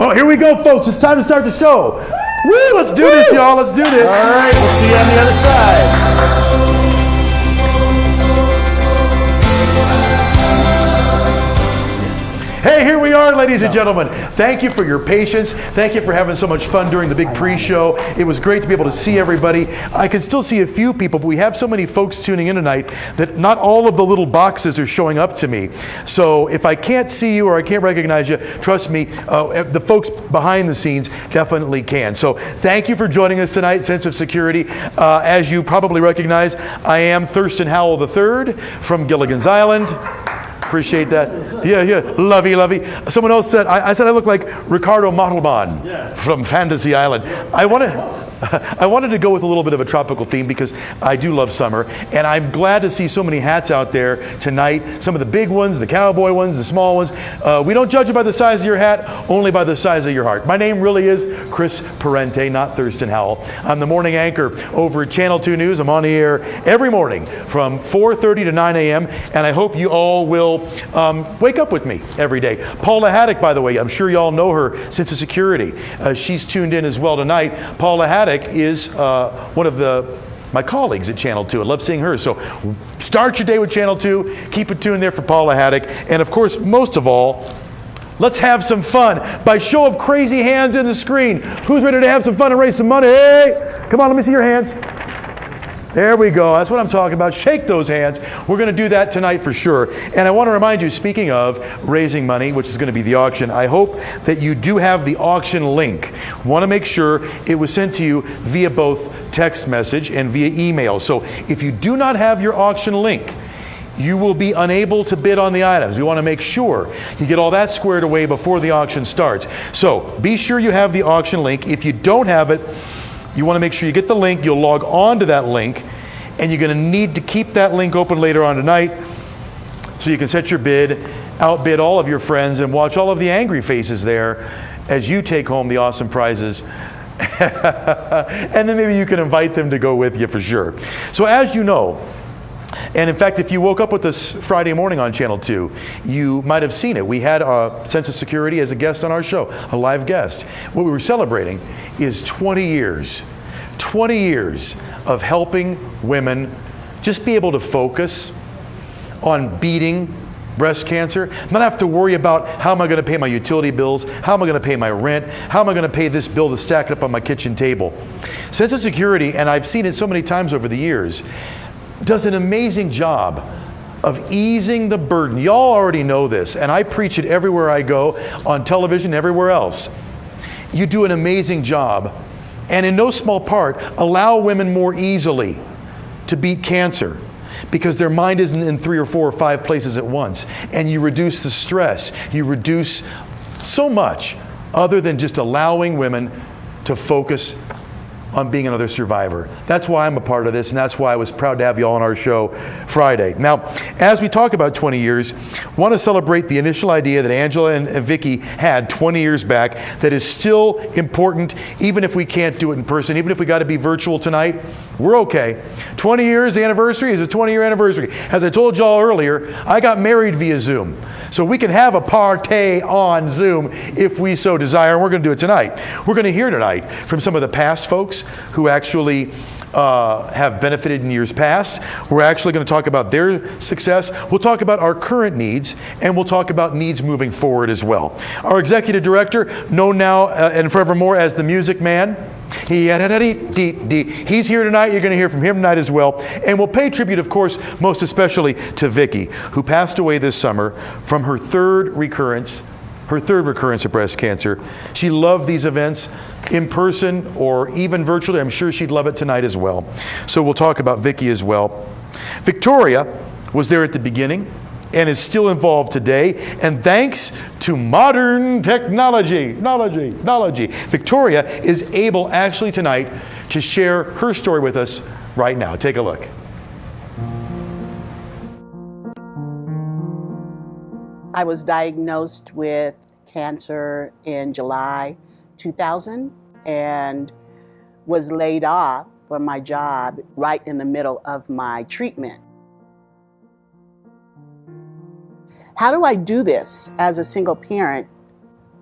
Oh, here we go, folks. It's time to start the show. Woo, let's do this, y'all. Let's do this. All right, we'll see you on the other side. Hey, here we are, ladies and gentlemen. Thank you for your patience. Thank you for having so much fun during the big pre-show. It was great to be able to see everybody. I can still see a few people, but we have so many folks tuning in tonight that not all of the little boxes are showing up to me. So if I can't see you or I can't recognize you, trust me, the folks behind the scenes definitely can. So thank you for joining us tonight, Sense of Security. As you probably recognize, I am Thurston Howell III from Gilligan's Island. Appreciate that. Yeah, lovey. Someone else said, I said I look like Ricardo Montalban from Fantasy Island. I wanted to go with a little bit of a tropical theme because I do love summer, and I'm glad to see so many hats out there tonight. Some of the big ones, the cowboy ones, the small ones. We don't judge it by the size of your hat, only by the size of your heart. My name really is Chris Parente, not Thurston Howell. I'm the morning anchor over at Channel 2 News. I'm on the air every morning from 4:30 to 9 a.m., and I hope you all will wake up with me every day. Paula Haddock, by the way, I'm sure you all know her, Sense of Security. She's tuned in as well tonight. Paula Haddock is one of my colleagues at Channel 2. I love seeing her. So start your day with Channel 2. Keep it tuned there for Paula Haddock. And of course, most of all, let's have some fun. By show of crazy hands in the screen, who's ready to have some fun and raise some money? Hey, come on, let me see your hands. There we go. That's what I'm talking about. Shake those hands. We're going to do that tonight for sure. And I want to remind you, speaking of raising money, which is going to be the auction, I hope that you do have the auction link. Want to make sure it was sent to you via both text message and via email. So if you do not have your auction link, you will be unable to bid on the items. We want to make sure you get all that squared away before the auction starts. So be sure you have the auction link. If you don't have it, you want to make sure you get the link. You'll log on to that link, and you're going to need to keep that link open later on tonight so you can set your bid, outbid all of your friends, and watch all of the angry faces there as you take home the awesome prizes. And then maybe you can invite them to go with you for sure. So as you know, and in fact, if you woke up with us Friday morning on Channel 2, you might have seen it. We had Sense of Security as a guest on our show, a live guest. What we were celebrating is 20 years of helping women just be able to focus on beating breast cancer, not have to worry about how am I going to pay my utility bills, how am I going to pay my rent, how am I going to pay this bill that's stacked up on my kitchen table. Sense of Security, and I've seen it so many times over the years, does an amazing job of easing the burden. Y'all already know this, and I preach it everywhere I go, on television, everywhere else. You do an amazing job, and in no small part, allow women more easily to beat cancer because their mind isn't in 3 or 4 or 5 places at once. And you reduce the stress. You reduce so much other than just allowing women to focus on being another survivor. That's why I'm a part of this, and that's why I was proud to have you all on our show Friday. Now, as we talk about 20 years, I want to celebrate the initial idea that Angela and Vicki had 20 years back that is still important, even if we can't do it in person, even if we got to be virtual tonight, we're okay. 20 years anniversary is a 20-year anniversary. As I told y'all earlier, I got married via Zoom. So we can have a party on Zoom if we so desire, and we're going to do it tonight. We're going to hear tonight from some of the past folks who actually have benefited in years past. We're actually going to talk about their success. We'll talk about our current needs, and we'll talk about needs moving forward as well. Our executive director, known now and forevermore as the Music Man, he's here tonight. You're going to hear from him tonight as well. And we'll pay tribute, of course, most especially to Vicki, who passed away this summer from her third recurrence of breast cancer. She loved these events in person or even virtually. I'm sure she'd love it tonight as well. So we'll talk about Vicki as well. Victoria was there at the beginning and is still involved today. And thanks to modern technology, Victoria is able actually tonight to share her story with us right now. Take a look. I was diagnosed with cancer in July 2000 and was laid off from my job right in the middle of my treatment. How do I do this as a single parent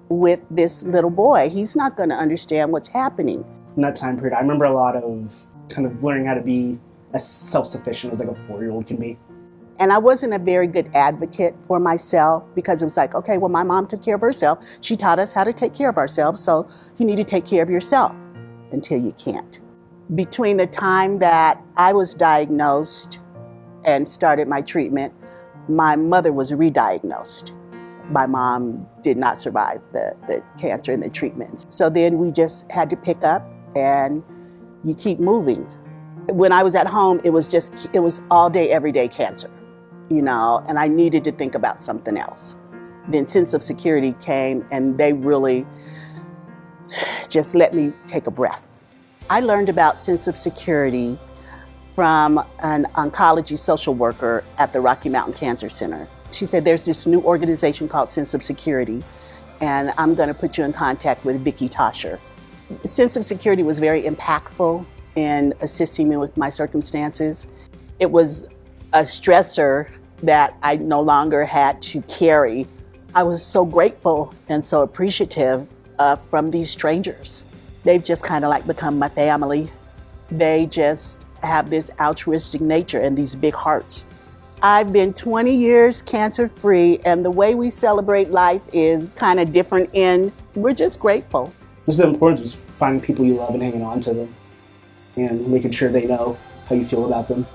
with this little boy. He's not going to understand what's happening. In that time period, I remember a lot of kind of learning how to be as self-sufficient as like a 4-year-old can be. And I wasn't a very good advocate for myself because it was like, okay, well, my mom took care of herself. She taught us how to take care of ourselves. So you need to take care of yourself until you can't. Between the time that I was diagnosed and started my treatment, my mother was re-diagnosed. My mom did not survive the cancer and the treatments. So then we just had to pick up and you keep moving. When I was at home, it was all day, every day cancer, you know, and I needed to think about something else. Then Sense of Security came and they really just let me take a breath. I learned about Sense of Security from an oncology social worker at the Rocky Mountain Cancer Center. She said, there's this new organization called Sense of Security, and I'm going to put you in contact with Vicki Tosher. Sense of Security was very impactful in assisting me with my circumstances. It was a stressor that I no longer had to carry. I was so grateful and so appreciative from these strangers. They've just kind of like become my family. They just have this altruistic nature and these big hearts. I've been 20 years cancer-free, and the way we celebrate life is kind of different, and we're just grateful. This is the importance of finding people you love and hanging on to them and making sure they know how you feel about them.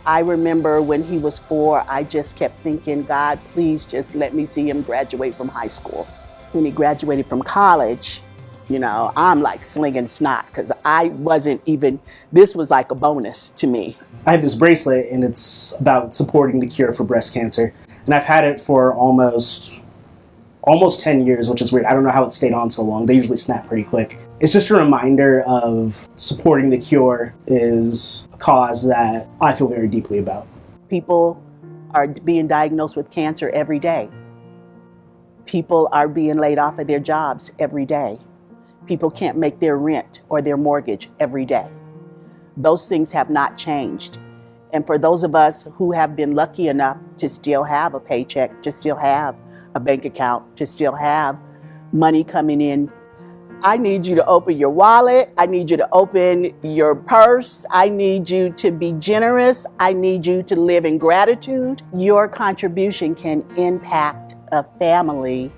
I remember when he was 4, I just kept thinking, God, please just let me see him graduate from high school. When he graduated from college, you know, I'm like slinging snot because I wasn't even, this was like a bonus to me. I have this bracelet and it's about supporting the cure for breast cancer. And I've had it for almost 10 years, which is weird. I don't know how it stayed on so long. They usually snap pretty quick. It's just a reminder of supporting the cure is a cause that I feel very deeply about. People are being diagnosed with cancer every day. People are being laid off of their jobs every day. People can't make their rent or their mortgage every day. Those things have not changed. And for those of us who have been lucky enough to still have a paycheck, to still have a bank account, to still have money coming in, I need you to open your wallet. I need you to open your purse. I need you to be generous. I need you to live in gratitude. Your contribution can impact a family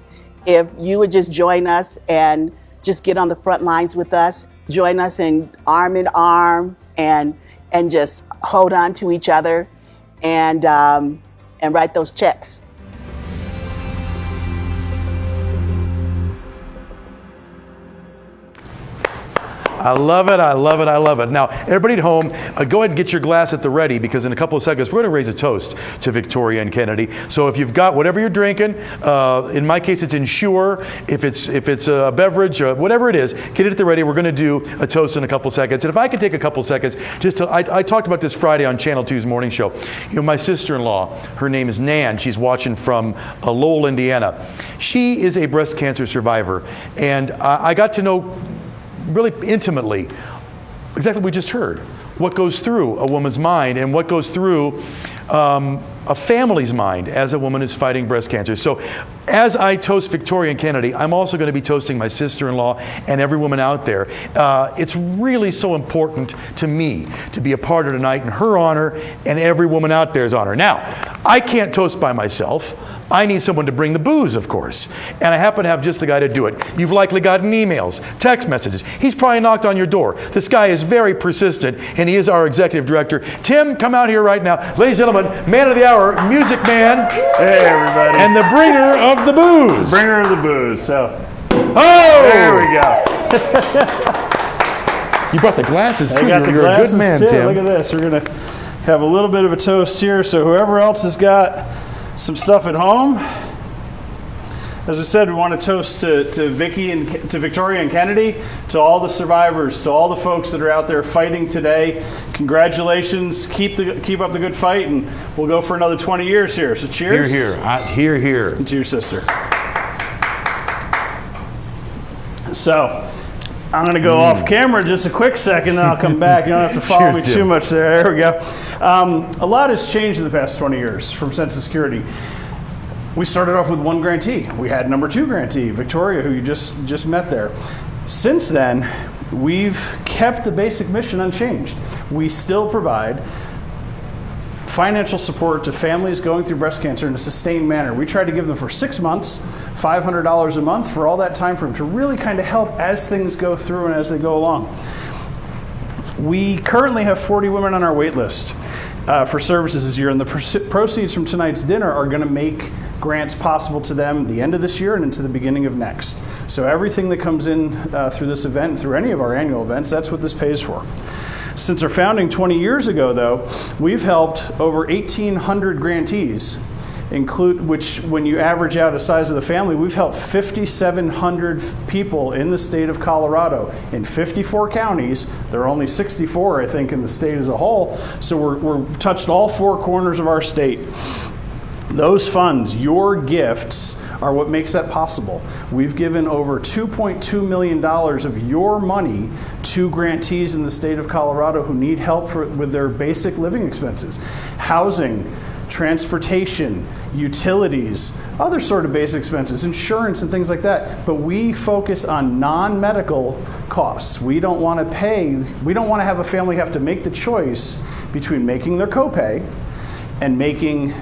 if you would just join us and just get on the front lines with us, join us in arm and just hold on to each other and write those checks. I love it, I love it, I love it. Now, everybody at home, go ahead and get your glass at the ready because in a couple of seconds, we're going to raise a toast to Victoria and Kennedy. So if you've got whatever you're drinking, in my case, it's Ensure. If it's a beverage, whatever it is, get it at the ready. We're going to do a toast in a couple of seconds. And if I could take a couple of seconds, I talked about this Friday on Channel 2's morning show. You know, my sister-in-law, her name is Nan. She's watching from Lowell, Indiana. She is a breast cancer survivor. And I got to know really intimately exactly what we just heard, what goes through a woman's mind and what goes through a family's mind as a woman is fighting breast cancer. So as I toast Victoria and Kennedy, I'm also going to be toasting my sister-in-law and every woman out there. It's really so important to me to be a part of tonight in her honor and every woman out there's honor. Now, I can't toast by myself. I need someone to bring the booze, of course. And I happen to have just the guy to do it. You've likely gotten emails, text messages. He's probably knocked on your door. This guy is very persistent, and he is our executive director. Tim, come out here right now. Ladies and gentlemen, man of the hour, music man. Hey, everybody. And the bringer of the booze. Bringer of the booze. So, Oh! there we go. You brought the glasses, too. I got the You're glasses, a good man, too. Tim. Look at this. We're going to have a little bit of a toast here. So whoever else has got some stuff at home. As I said, we want to toast to Vicki and to Victoria and Kennedy, to all the survivors, to all the folks that are out there fighting today. Congratulations! Keep up the good fight, and we'll go for another 20 years here. So cheers! Hear, hear. And to your sister. So I'm going to go off camera just a quick second, then I'll come back. You don't have to follow me too much there. There we go. A lot has changed in the past 20 years from Sense of Security. We started off with one grantee. We had number 2 grantee, Victoria, who you just met there. Since then, we've kept the basic mission unchanged. We still provide financial support to families going through breast cancer in a sustained manner. We tried to give them for 6 months, $500 a month for all that time frame to really kind of help as things go through and as they go along. We currently have 40 women on our wait list for services this year, and the proceeds from tonight's dinner are going to make grants possible to them the end of this year and into the beginning of next. So everything that comes in through this event, through any of our annual events, that's what this pays for. Since our founding 20 years ago, though, we've helped over 1,800 grantees, which when you average out the size of the family, we've helped 5,700 people in the state of Colorado in 54 counties. There are only 64, I think, in the state as a whole. So we've touched all 4 corners of our state. Those funds, your gifts, are what makes that possible. We've given over $2.2 million of your money to grantees in the state of Colorado who need help with their basic living expenses, housing, transportation, utilities, other sort of basic expenses, insurance and things like that. But we focus on non-medical costs. We don't want to have a family have to make the choice between making their copay and making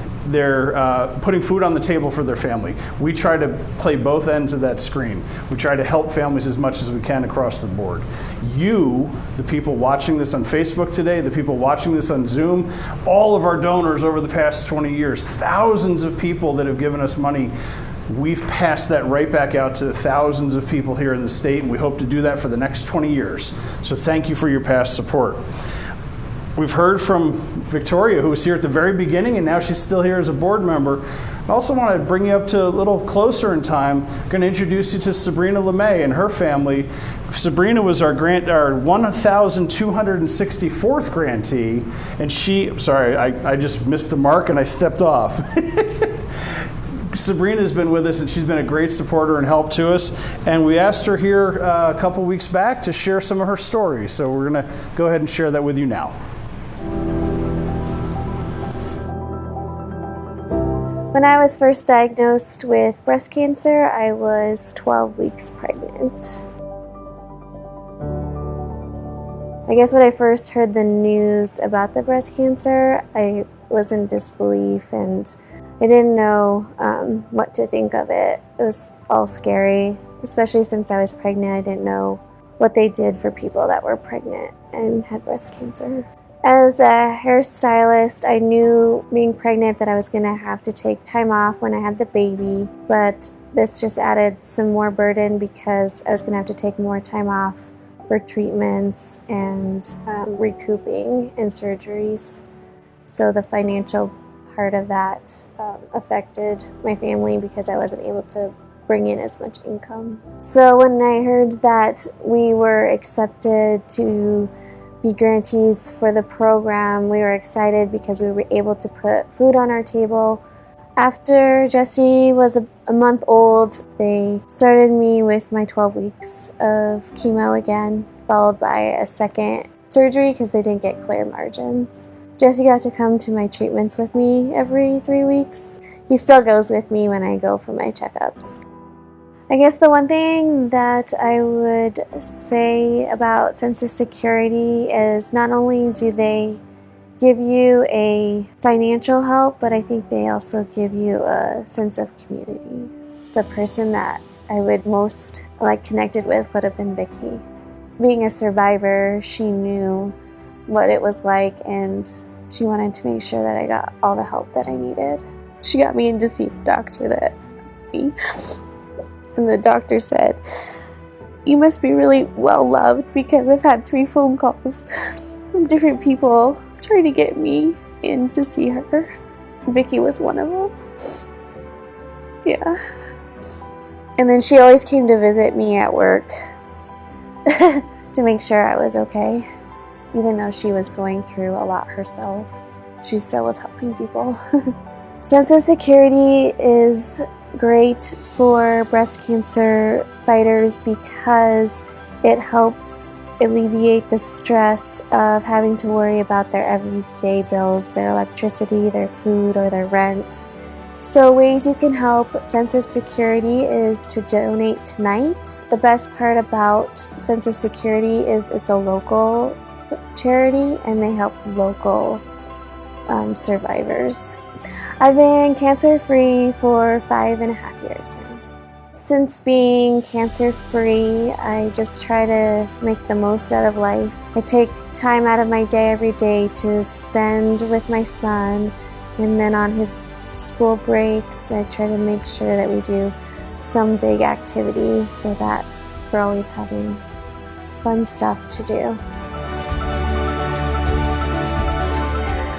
putting food on the table for their family. We try to play both ends of that screen. We try to help families as much as we can across the board. You, the people watching this on Facebook today, the people watching this on Zoom, all of our donors over the past 20 years, thousands of people that have given us money, we've passed that right back out to thousands of people here in the state, and we hope to do that for the next 20 years. So thank you for your past support. We've heard from Victoria, who was here at the very beginning, and now she's still here as a board member. I also want to bring you up to a little closer in time. I'm going to introduce you to Sabrina LeMay and her family. Sabrina was our 1,264th grantee, and I just missed the mark and I stepped off. Sabrina's been with us, and she's been a great supporter and help to us. And we asked her here a couple weeks back to share some of her stories. So we're going to go ahead and share that with you now. When I was first diagnosed with breast cancer, I was 12 weeks pregnant. I guess when I first heard the news about the breast cancer, I was in disbelief and I didn't know what to think of it. It was all scary, especially since I was pregnant. I didn't know what they did for people that were pregnant and had breast cancer. As a hairstylist, I knew being pregnant that I was going to have to take time off when I had the baby, but this just added some more burden because I was going to have to take more time off for treatments and recouping and surgeries. So the financial part of that affected my family because I wasn't able to bring in as much income. So when I heard that we were accepted to be grantees for the program, we were excited because we were able to put food on our table. After Jesse was a month old, they started me with my 12 weeks of chemo again, followed by a second surgery because they didn't get clear margins. Jesse got to come to my treatments with me every 3 weeks. He still goes with me when I go for my checkups. I guess the one thing that I would say about Census Security is not only do they give you a financial help, but I think they also give you a sense of community. The person that I would most connected with would have been Vicki. Being a survivor, she knew what it was like, and she wanted to make sure that I got all the help that I needed. She got me in to see the doctor that me. And the doctor said, "You must be really well loved because I've had 3 phone calls from different people trying to get me in to see her." Vicki was one of them. Yeah. And then she always came to visit me at work to make sure I was okay. Even though she was going through a lot herself, she still was helping people. Census Security is great for breast cancer fighters because it helps alleviate the stress of having to worry about their everyday bills, their electricity, their food, or their rent, So ways you can help Sense of Security is to donate tonight. The best part about Sense of Security is it's a local charity and they help local survivors. I've been cancer-free for 5.5 years now. Since being cancer-free, I just try to make the most out of life. I take time out of my day every day to spend with my son, and then on his school breaks, I try to make sure that we do some big activity so that we're always having fun stuff to do.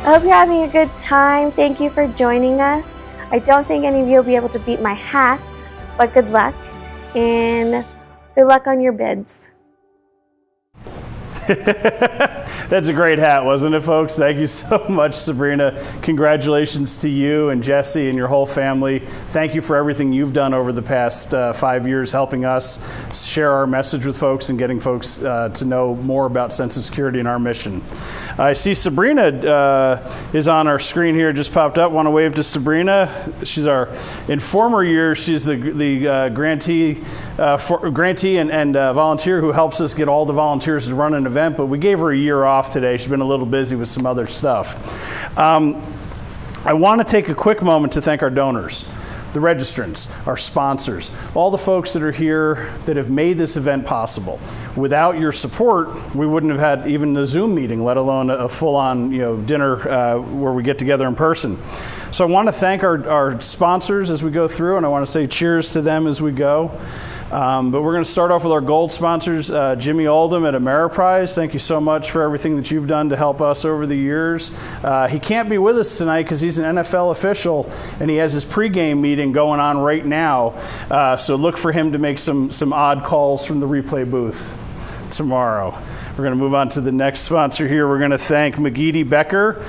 I hope you're having a good time. Thank you for joining us. I don't think any of you will be able to beat my hat, but good luck, and good luck on your bids. That's a great hat, wasn't it, folks? Thank you so much, Sabrina. Congratulations to you and Jesse and your whole family. Thank you for everything you've done over the past 5 years, helping us share our message with folks and getting folks to know more about Sense of Security and our mission. I see Sabrina is on our screen here, just popped up. Want to wave to Sabrina. She's in former years, she's the grantee and volunteer who helps us get all the volunteers to run an event, but we gave her a year off today. She's been a little busy with some other stuff. I want to take a quick moment to thank our donors, the registrants, our sponsors, all the folks that are here that have made this event possible. Without your support, we wouldn't have had even the Zoom meeting, let alone a full-on dinner where we get together in person. So I want to thank our sponsors as we go through, and I want to say cheers to them as we go. But we're going to start off with our gold sponsors, Jimmy Oldham at Ameriprise. Thank you so much for everything that you've done to help us over the years. He can't be with us tonight because he's an NFL official and he has his pregame meeting going on right now. So look for him to make some odd calls from the replay booth tomorrow. We're going to move on to the next sponsor here. We're going to thank McGeady Becker.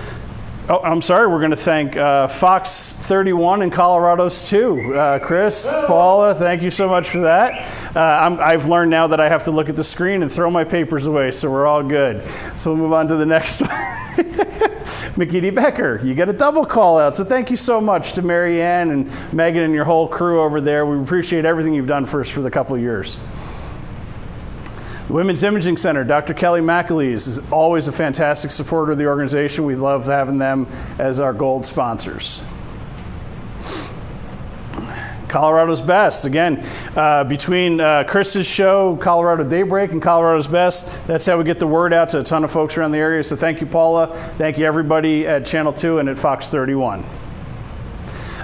Oh, I'm sorry. We're going to thank Fox 31 and Colorado's too. Chris, Paula, thank you so much for that. I've learned now that I have to look at the screen and throw my papers away, so we're all good. So we'll move on to the next one. McGeady Becker, you get a double call out. So thank you so much to Mary Ann and Megan and your whole crew over there. We appreciate everything you've done for us for the couple of years. The Women's Imaging Center, Dr. Kelly McAleese is always a fantastic supporter of the organization. We love having them as our gold sponsors. Colorado's Best. Again, between Chris's show, Colorado Daybreak, and Colorado's Best, that's how we get the word out to a ton of folks around the area. So thank you, Paula. Thank you, everybody at Channel 2 and at Fox 31.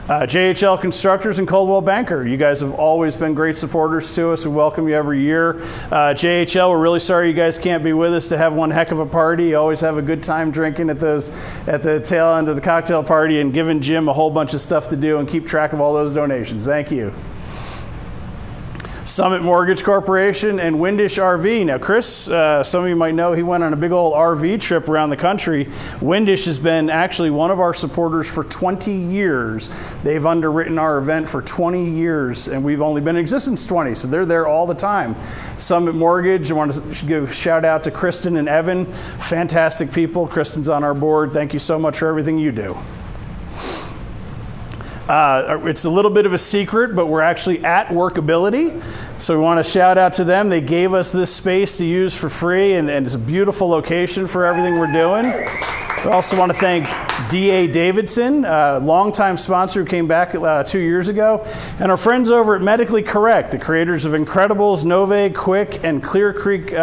JHL Constructors and Coldwell Banker. You guys have always been great supporters to us. We welcome you every year. JHL, we're really sorry you guys can't be with us to have one heck of a party. You always have a good time drinking at the tail end of the cocktail party and giving Jim a whole bunch of stuff to do and keep track of all those donations. Thank you. Summit Mortgage Corporation and Windish RV. Now, Chris, some of you might know, he went on a big old RV trip around the country. Windish has been actually one of our supporters for 20 years. They've underwritten our event for 20 years, and we've only been in existence 20, so they're there all the time. Summit Mortgage, I want to give a shout out to Kristen and Evan. Fantastic people. Kristen's on our board. Thank you so much for everything you do. It's a little bit of a secret, but we're actually at Workability. So we want to shout out to them. They gave us this space to use for free, and it's a beautiful location for everything we're doing. We also want to thank D.A. Davidson, a longtime sponsor who came back 2 years ago, and our friends over at Medically Correct, the creators of Incredibles, Nove, Quick, and Clear Creek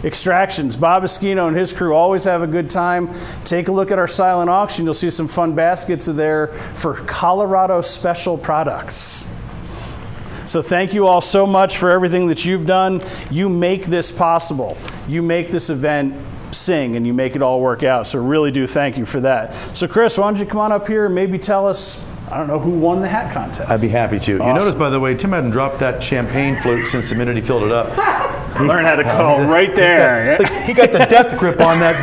Extractions. Bob Esquino and his crew always have a good time. Take a look at our silent auction. You'll see some fun baskets there for Colorado special products. So thank you all so much for everything that you've done. You make this possible. You make this event sing, and you make it all work out. So really do thank you for that. So Chris, why don't you come on up here and maybe tell us, I don't know, who won the hat contest? I'd be happy to. Awesome. You notice, by the way, Tim hadn't dropped that champagne flute since the minute he filled it up. Learn how to call right there. He got the death grip on that.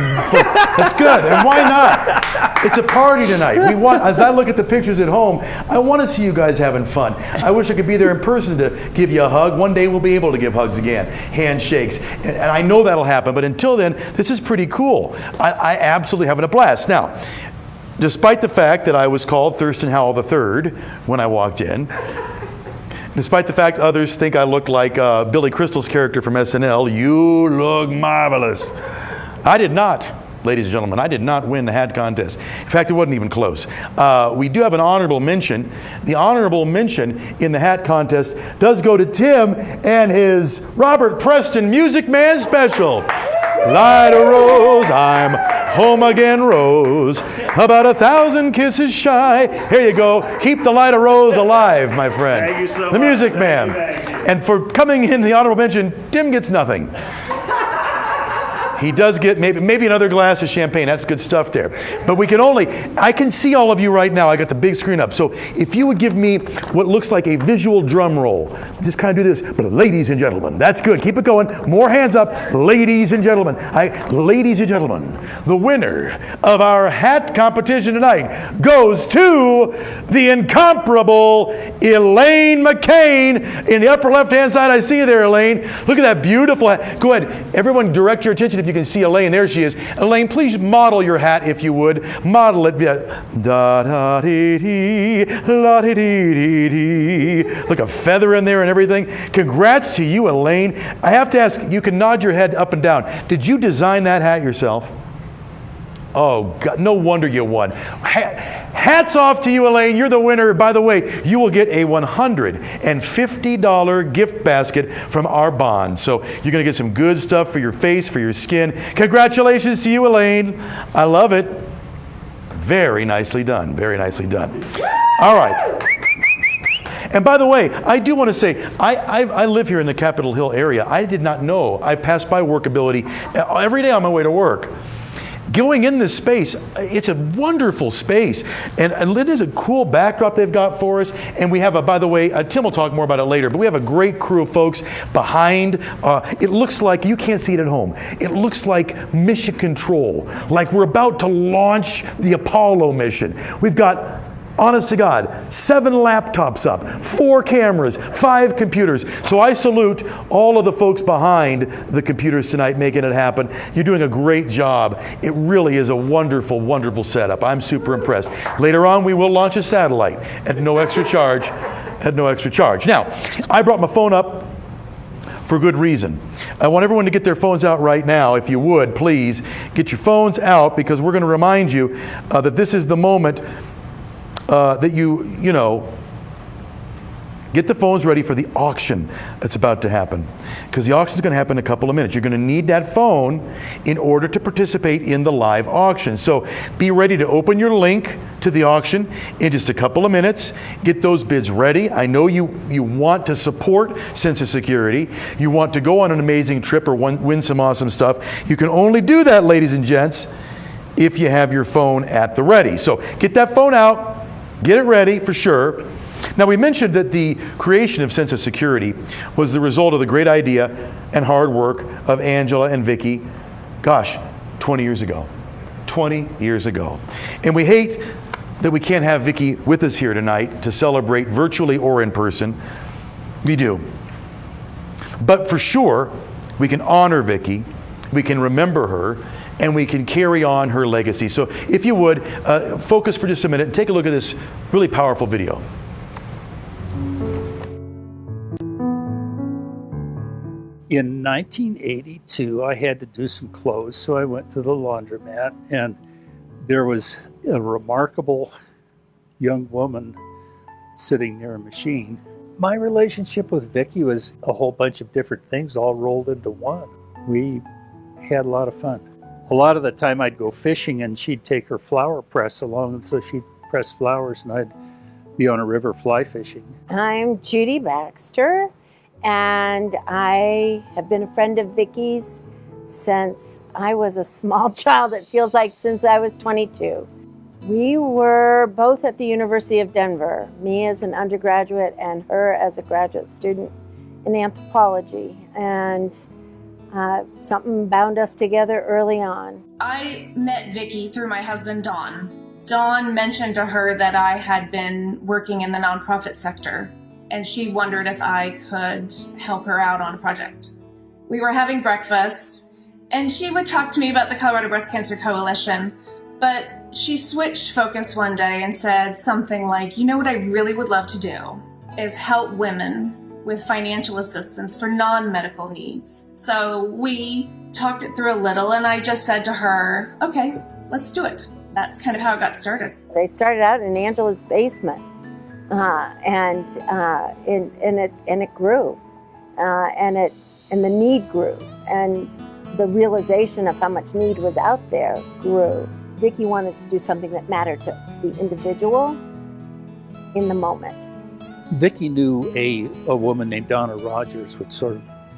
That's good. And why not? It's a party tonight. As I look at the pictures at home, I want to see you guys having fun. I wish I could be there in person to give you a hug. One day we'll be able to give hugs again, handshakes. And I know that'll happen. But until then, this is pretty cool. I absolutely having a blast. Now, despite the fact that I was called Thurston Howell III when I walked in, despite the fact others think I look like Billy Crystal's character from SNL, you look marvelous. I did not, ladies and gentlemen, I did not win the hat contest. In fact, it wasn't even close. We do have an honorable mention. The honorable mention in the hat contest does go to Tim and his Robert Preston Music Man special. Light a rose, I'm home again, Rose. About 1,000 kisses shy. Here you go. Keep the light of rose alive, my friend. Thank you so The much. Music Man. Thank you. And for coming in the honorable mention, Tim gets nothing. He does get maybe another glass of champagne. That's good stuff there. But I can see all of you right now. I got the big screen up. So if you would give me what looks like a visual drum roll, just kind of do this. But ladies and gentlemen, that's good. Keep it going. More hands up. Ladies and gentlemen. Ladies and gentlemen, the winner of our hat competition tonight goes to the incomparable Elaine McCain. In the upper left-hand side, I see you there, Elaine. Look at that beautiful hat. Go ahead. Everyone direct your attention if you can see Elaine. There she is. Elaine, please model your hat if you would. Model it. Da da dee dee, la dee dee dee dee. Look, a feather in there and everything. Congrats to you, Elaine. I have to ask, you can nod your head up and down. Did you design that hat yourself? Oh, God, no wonder you won. Hats off to you, Elaine. You're the winner. By the way, you will get a $150 gift basket from our bond. So you're going to get some good stuff for your face, for your skin. Congratulations to you, Elaine. I love it. Very nicely done. Very nicely done. All right. And by the way, I do want to say, I live here in the Capitol Hill area. I did not know. I pass by Workability every day on my way to work. Going in this space, it's a wonderful space. And it is a cool backdrop they've got for us. And we have, by the way, Tim will talk more about it later, but we have a great crew of folks behind. It looks like, you can't see it at home, it looks like mission control, like we're about to launch the Apollo mission. We've got, honest to God, 7 laptops up, 4 cameras, 5 computers. So I salute all of the folks behind the computers tonight making it happen. You're doing a great job. It really is a wonderful, wonderful setup. I'm super impressed. Later on, we will launch a satellite at no extra charge. Now, I brought my phone up for good reason. I want everyone to get their phones out right now. If you would, please, get your phones out, because we're going to remind you that this is the moment that you get the phones ready for the auction that's about to happen. Because the auction is going to happen in a couple of minutes. You're going to need that phone in order to participate in the live auction. So be ready to open your link to the auction in just a couple of minutes. Get those bids ready. I know you want to support Census Security. You want to go on an amazing trip or win some awesome stuff. You can only do that, ladies and gents, if you have your phone at the ready. So get that phone out. Get it ready for sure. Now, we mentioned that the creation of Census Security was the result of the great idea and hard work of Angela and Vicki, 20 years ago. 20 years ago. And we hate that we can't have Vicki with us here tonight to celebrate virtually or in person. We do. But for sure, we can honor Vicki, we can remember her, and we can carry on her legacy. So if you would, focus for just a minute and take a look at this really powerful video. In 1982, I had to do some clothes, so I went to the laundromat, and there was a remarkable young woman sitting near a machine. My relationship with Vicki was a whole bunch of different things all rolled into one. We had a lot of fun. A lot of the time I'd go fishing and she'd take her flower press along, and so she'd press flowers and I'd be on a river fly fishing. I'm Judy Baxter, and I have been a friend of Vicki's since I was a small child. It feels like since I was 22. We were both at the University of Denver, me as an undergraduate and her as a graduate student in anthropology. And something bound us together early on. I met Vicki through my husband, Don. Don mentioned to her that I had been working in the nonprofit sector, and she wondered if I could help her out on a project. We were having breakfast, and she would talk to me about the Colorado Breast Cancer Coalition, But she switched focus one day and said something like, you know what I really would love to do is help women with financial assistance for non-medical needs. So we talked it through a little, and I just said to her, okay, let's do it. That's kind of how it got started. They started out in Angela's basement, and it grew, and the need grew, and the realization of how much need was out there grew. Vicki wanted to do something that mattered to the individual in the moment. Vicki knew a woman named Donna Rogers, which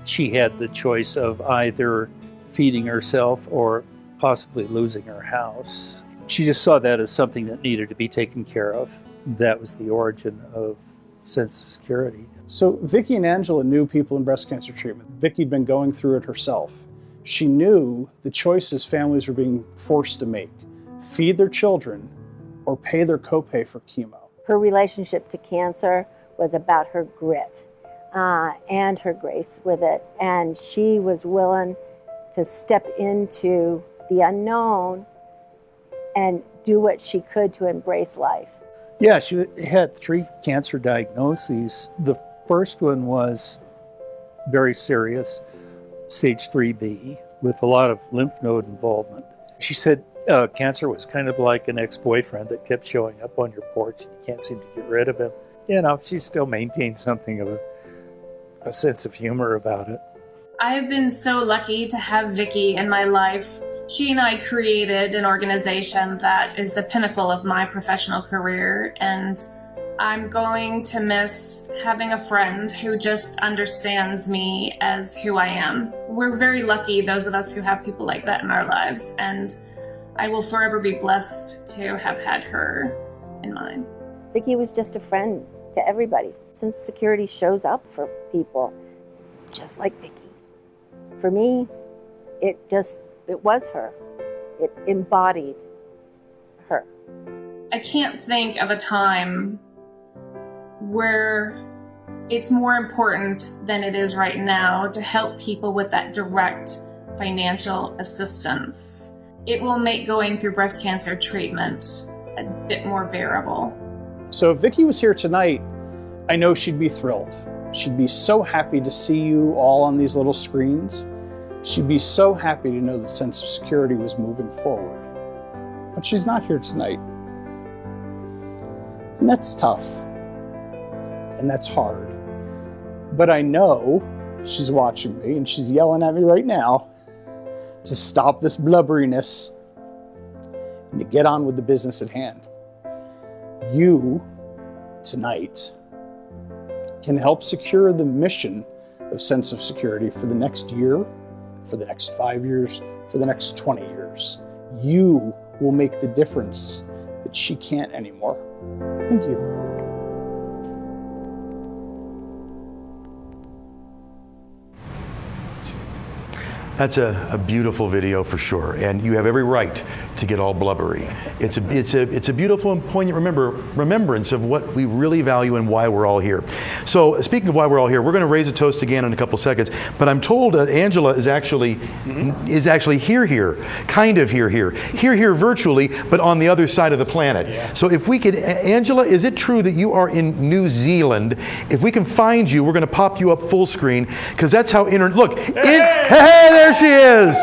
she had the choice of either feeding herself or possibly losing her house. She just saw that as something that needed to be taken care of. That was the origin of Sense of Security. So Vicki and Angela knew people in breast cancer treatment. Vicki'd been going through it herself. She knew the choices families were being forced to make: feed their children or pay their copay for chemo. Her relationship to cancer was about her grit and her grace with it. And she was willing to step into the unknown and do what she could to embrace life. Yeah, she had 3 cancer diagnoses. The first one was very serious, stage 3B, with a lot of lymph node involvement. She said cancer was kind of like an ex-boyfriend that kept showing up on your porch and you can't seem to get rid of him. You know, she still maintained something of a sense of humor about it. I've been so lucky to have Vicki in my life. She and I created an organization that is the pinnacle of my professional career, and I'm going to miss having a friend who just understands me as who I am. We're very lucky, those of us who have people like that in our lives, and I will forever be blessed to have had her in mine. Vicki was just a friend to everybody. Sense of Security shows up for people just like Vicki. For me, it was her. It embodied her. I can't think of a time where it's more important than it is right now to help people with that direct financial assistance. It will make going through breast cancer treatment a bit more bearable. So if Vicki was here tonight, I know she'd be thrilled. She'd be so happy to see you all on these little screens. She'd be so happy to know the Sense of Security was moving forward. But she's not here tonight. And that's tough. And that's hard. But I know she's watching me and she's yelling at me right now to stop this blubberiness and to get on with the business at hand. You, tonight, can help secure the mission of Sense of Security for the next year, for the next 5 years, for the next 20 years. You will make the difference that she can't anymore. Thank you. That's a beautiful video for sure, and you have every right to get all blubbery. It's a beautiful and poignant remembrance of what we really value and why we're all here. So speaking of why we're all here, we're going to raise a toast again in a couple seconds. But I'm told that Angela is actually here, kind of here virtually, but on the other side of the planet. Yeah. So if we could, Angela, is it true that you are in New Zealand? If we can find you, we're going to pop you up full screen because that's how look. Hey, there she is!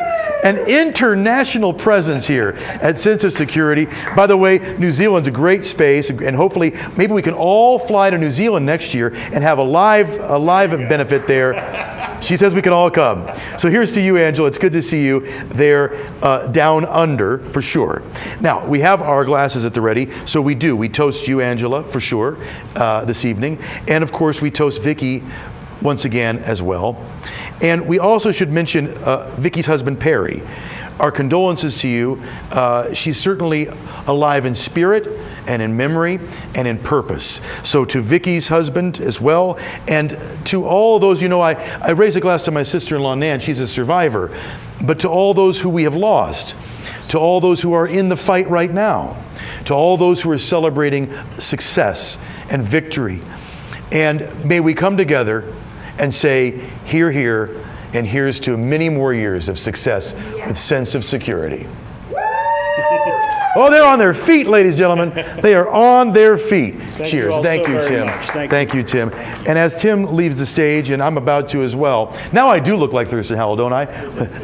An international presence here at Sense of Security. By the way, New Zealand's a great space, and hopefully, maybe we can all fly to New Zealand next year and have a live benefit there. She says we can all come. So here's to you, Angela. It's good to see you there down under, for sure. Now, we have our glasses at the ready, so we toast you, Angela, for sure, this evening. And of course, we toast Vicki once again as well. And we also should mention Vicki's husband, Perry. Our condolences to you. She's certainly alive in spirit and in memory and in purpose. So to Vicki's husband as well, and to all those, I raise a glass to my sister-in-law, Nan, she's a survivor, but to all those who we have lost, to all those who are in the fight right now, to all those who are celebrating success and victory. And may we come together and say, here, and here's to many more years of success with Sense of Security. Oh, they're on their feet, ladies and gentlemen. They are on their feet. Cheers. you all Thank so you, very Tim. much. Thank you. Thank you, Tim. And as Tim leaves the stage, and I'm about to as well, now I do look like Thurston Howell, don't I?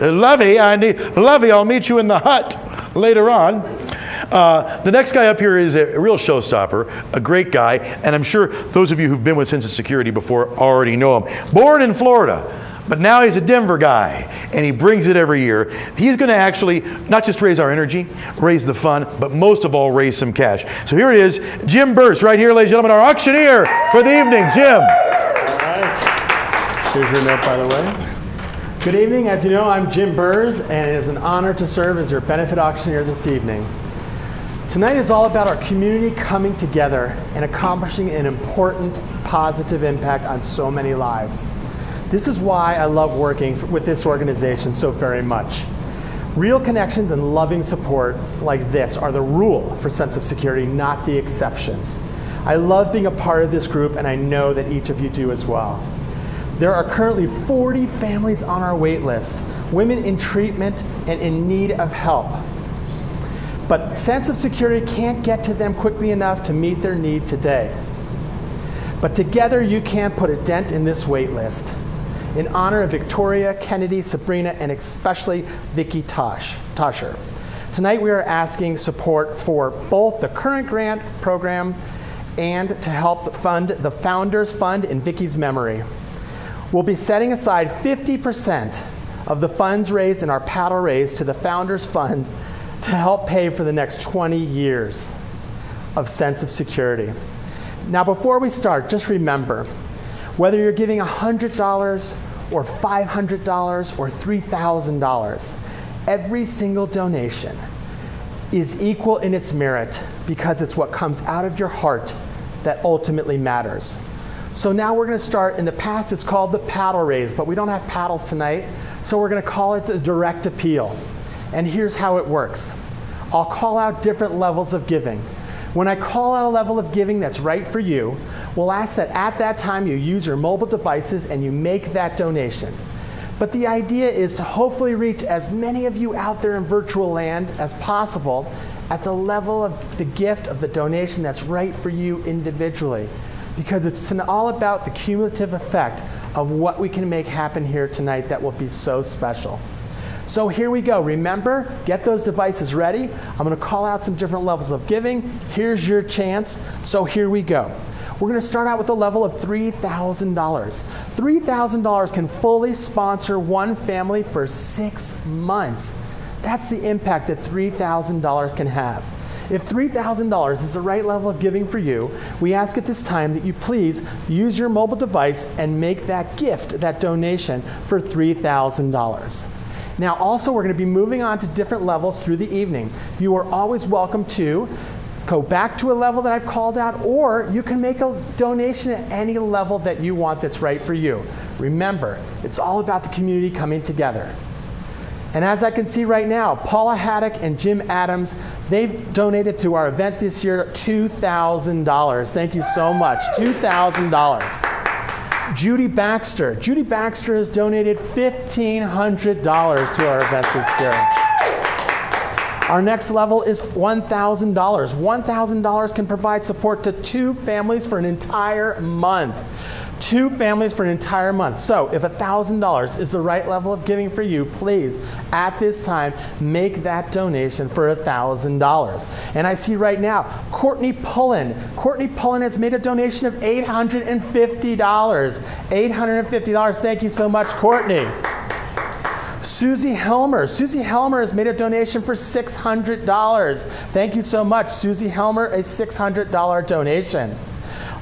Lovey, I'll meet you in the hut later on. The next guy up here is a real showstopper, a great guy, and I'm sure those of you who've been with Sense of Security before already know him. Born in Florida, but now he's a Denver guy, and he brings it every year. He's going to actually not just raise our energy, raise the fun, but most of all, raise some cash. So here it is, Jim Burse, right here, ladies and gentlemen, our auctioneer for the evening. Jim. All right. Here's your note, by the way. Good evening. As you know, I'm Jim Burse, and it is an honor to serve as your benefit auctioneer this evening. Tonight is all about our community coming together and accomplishing an important, positive impact on so many lives. This is why I love working with this organization so very much. Real connections and loving support like this are the rule for Sense of Security, not the exception. I love being a part of this group, and I know that each of you do as well. There are currently 40 families on our wait list, women in treatment and in need of help. But Sense of Security can't get to them quickly enough to meet their need today. But together you can put a dent in this wait list. In honor of Victoria, Kennedy, Sabrina, and especially Vicki Tosher. Tonight we are asking support for both the current grant program and to help fund the Founders Fund in Vicki's memory. We'll be setting aside 50% of the funds raised in our paddle raise to the Founders Fund to help pay for the next 20 years of Sense of Security. Now before we start, just remember, whether you're giving $100 or $500 or $3,000, every single donation is equal in its merit because it's what comes out of your heart that ultimately matters. So now we're going to start. In the past it's called the paddle raise, but we don't have paddles tonight, so we're going to call it the direct appeal. And here's how it works. I'll call out different levels of giving. When I call out a level of giving that's right for you, we'll ask that at that time you use your mobile devices and you make that donation. But the idea is to hopefully reach as many of you out there in virtual land as possible at the level of the gift of the donation that's right for you individually. Because it's all about the cumulative effect of what we can make happen here tonight that will be so special. So here we go. Remember, get those devices ready. I'm going to call out some different levels of giving. Here's your chance. So here we go. We're going to start out with a level of $3,000. $3,000 can fully sponsor one family for 6 months. That's the impact that $3,000 can have. If $3,000 is the right level of giving for you, we ask at this time that you please use your mobile device and make that gift, that donation, for $3,000. Now also we're going to be moving on to different levels through the evening. You are always welcome to go back to a level that I've called out, or you can make a donation at any level that you want that's right for you. Remember, it's all about the community coming together. And as I can see right now, Paula Haddock and Jim Adams, they've donated to our event this year $2,000. Thank you so much, $2,000. Judy Baxter has donated $1,500 to our event this year. Our next level is $1,000. $1,000 can provide support to 2 families for an entire month. 2 families for an entire month. So if $1,000 is the right level of giving for you, please, at this time, make that donation for $1,000. And I see right now, Courtney Pullen. Courtney Pullen has made a donation of $850. $850. Thank you so much, Courtney. Susie Helmer. Susie Helmer has made a donation for $600. Thank you so much, Susie Helmer, a $600 donation.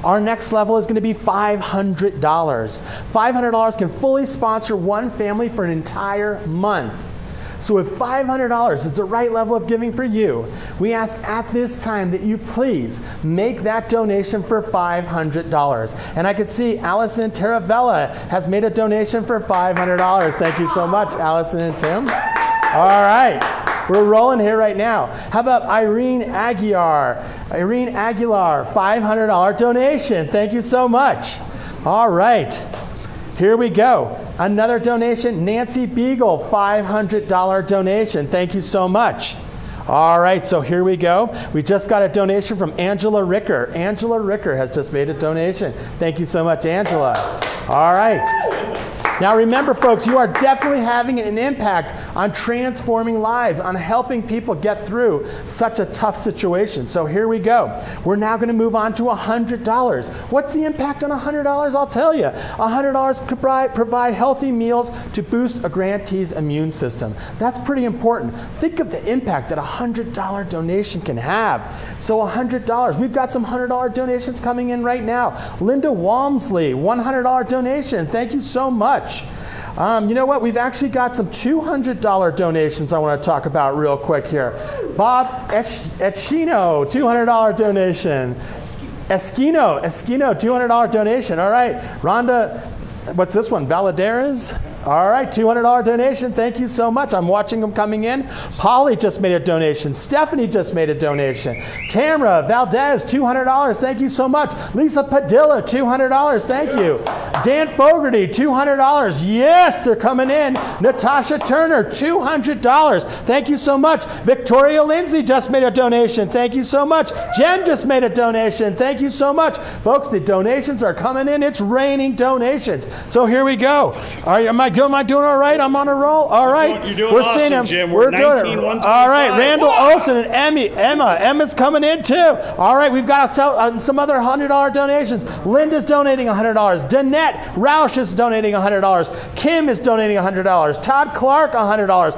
Our next level is going to be $500. $500 can fully sponsor one family for an entire month. So if $500 is the right level of giving for you, we ask at this time that you please make that donation for $500. And I can see Allison Taravella has made a donation for $500. Thank you so much, Allison and Tim. All right. We're rolling here right now. How about Irene Aguilar? Irene Aguilar, $500 donation. Thank you so much. All right. Here we go. Another donation, Nancy Beagle, $500 donation. Thank you so much. All right, so here we go. We just got a donation from Angela Ricker. Angela Ricker has just made a donation. Thank you so much, Angela. All right. Now remember, folks, you are definitely having an impact on transforming lives, on helping people get through such a tough situation. So here we go. We're now going to move on to $100. What's the impact on $100? I'll tell you. $100 could provide healthy meals to boost a grantee's immune system. That's pretty important. Think of the impact that a $100 donation can have. So $100. We've got some $100 donations coming in right now. Linda Walmsley, $100 donation. Thank you so much. You know what? We've actually got some $200 donations I want to talk about real quick here. Bob Eschino, $200 donation. Esquino, $200 donation. All right. Rhonda, what's this one? Valadares? All right, $200 donation. Thank you so much. I'm watching them coming in. Polly just made a donation. Stephanie just made a donation. Tamara Valdez, $200. Thank you so much. Lisa Padilla, $200. Thank you. Dan Fogarty, $200. Yes, they're coming in. Natasha Turner, $200. Thank you so much. Victoria Lindsay just made a donation. Thank you so much. Jen just made a donation. Thank you so much. Folks, the donations are coming in. It's raining donations. So here we go. Am I doing all right? I'm on a roll? All right. You're doing We're awesome, seeing them. Jim. We're doing 19, it. 125. All right. Randall Olson and Emma. Emma's coming in too. All right. We've got some other $100 donations. Linda's donating $100. Danette Roush is donating $100. Kim is donating $100. Todd Clark, $100.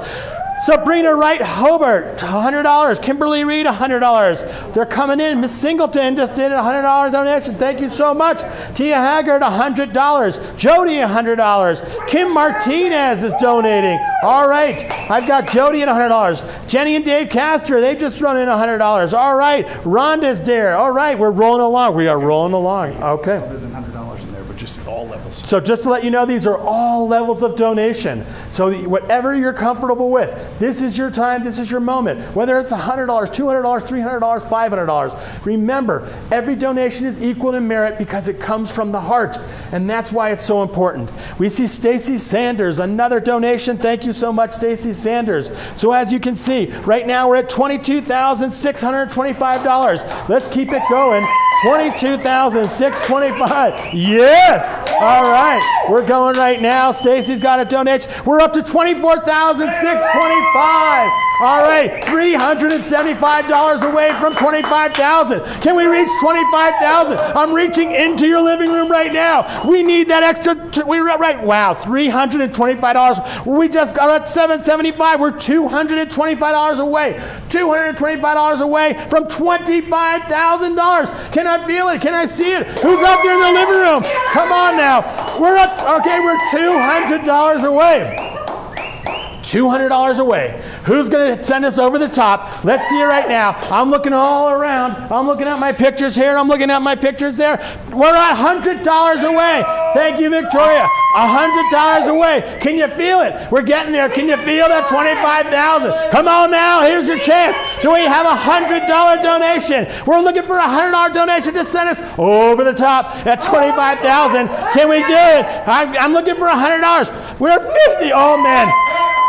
Sabrina Wright Hobart, $100. Kimberly Reed, $100. They're coming in. Miss Singleton just did a $100 donation. Thank you so much. Tia Haggard, $100. Jody, $100. Kim Martinez is donating. All right. I've got Jody at $100. Jenny and Dave Castor, they've just run in $100. All right. Rhonda's there. All right. We're rolling along. We are rolling along. Okay. Other than $100 in there, but just all levels. So just to let you know, these are all levels of donation. So whatever you're comfortable with, this is your time, this is your moment. Whether it's $100, $200, $300, $500. Remember, every donation is equal in merit because it comes from the heart. And that's why it's so important. We see Stacy Sanders, another donation. Thank you so much, Stacy Sanders. So as you can see, right now we're at $22,625. Let's keep it going. $22,625. Yes! All right. We're going right now. Stacy's got a donation. We're up to $24,625. All right. $375 away from $25,000. Can we reach $25,000? I'm reaching into your living room right now. We need that extra. Wow. $325. We just got at $775. We're $225 away. $225 away from $25,000. Can I feel it? Can I see it? Who's up there in the living room? Come on now. We're $200 away. $200 away. Who's going to send us over the top? Let's see it right now. I'm looking all around. I'm looking at my pictures here. I'm looking at my pictures there. We're $100 away. Thank you, Victoria. $100 away. Can you feel it? We're getting there. Can you feel that $25,000? Come on now. Here's your chance. Do we have a $100 donation? We're looking for a $100 donation to send us over the top at $25,000. Can we do it? I'm looking for $100. We're at 50. Oh, man.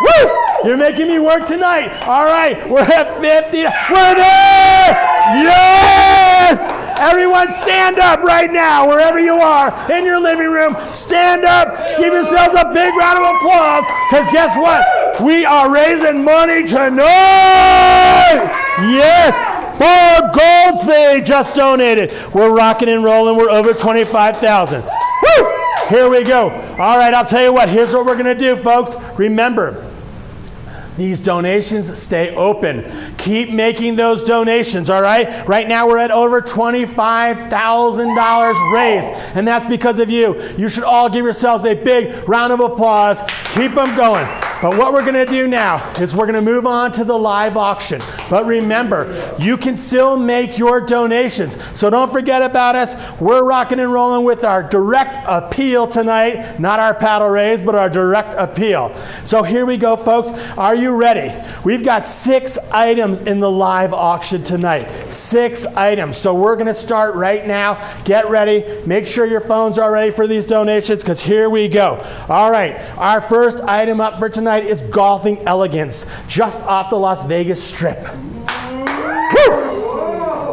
Woo! You're making me work tonight. All right, we're at 50. We're there! Yes! Everyone stand up right now, wherever you are, in your living room. Stand up. Give yourselves a big round of applause, because guess what? We are raising money tonight! Yes! Paul Goldsby just donated. We're rocking and rolling. We're over 25,000. Woo! Here we go. All right, I'll tell you what. Here's what we're going to do, folks. Remember, these donations stay open. Keep making those donations, all right? Right now we're at over $25,000 raised, and that's because of you. You should all give yourselves a big round of applause. Keep them going. But what we're going to do now is we're going to move on to the live auction. But remember, you can still make your donations. So don't forget about us. We're rocking and rolling with our direct appeal tonight. Not our paddle raise, but our direct appeal. So here we go, folks. Are you ready? We've got 6 items in the live auction tonight. 6 items. So we're going to start right now. Get ready. Make sure your phones are ready for these donations, because here we go. All right. Our first item up for tonight is golfing elegance, just off the Las Vegas Strip.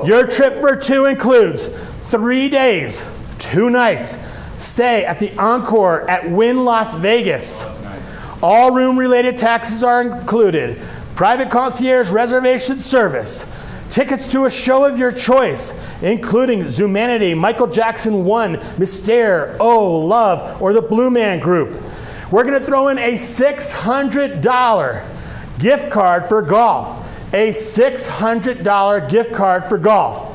Your trip for two includes 3 days, 2 nights, stay at the Encore at Wynn Las Vegas. All room-related taxes are included. Private concierge reservation service. Tickets to a show of your choice, including Zumanity, Michael Jackson 1, Mystere, Oh, Love, or the Blue Man Group. We're going to throw in a $600 gift card for golf. A $600 gift card for golf.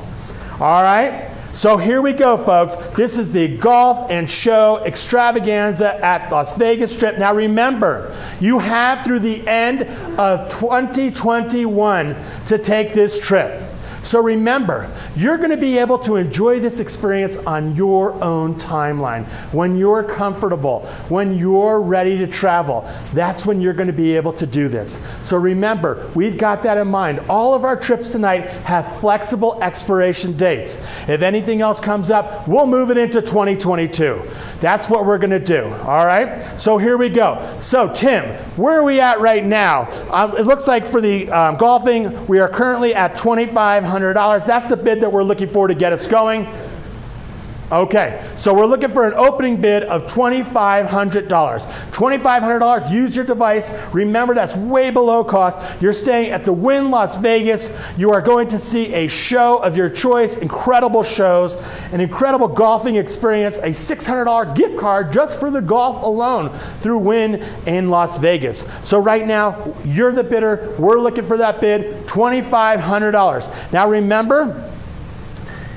All right? So here we go, folks. This is the golf and show extravaganza at Las Vegas Strip. Now remember, you have through the end of 2021 to take this trip. So remember, you're going to be able to enjoy this experience on your own timeline. When you're comfortable, when you're ready to travel, that's when you're going to be able to do this. So remember, we've got that in mind. All of our trips tonight have flexible expiration dates. If anything else comes up, we'll move it into 2022. That's what we're going to do, all right? So here we go. So Tim, where are we at right now? It looks like for the golfing, we are currently at $2,500. That's the bid that we're looking for to get us going. Okay, so we're looking for an opening bid of $2,500. $2,500, use your device. Remember, that's way below cost. You're staying at the Wynn Las Vegas. You are going to see a show of your choice, incredible shows, an incredible golfing experience, a $600 gift card just for the golf alone through Wynn in Las Vegas. So right now, you're the bidder. We're looking for that bid, $2,500. Now remember,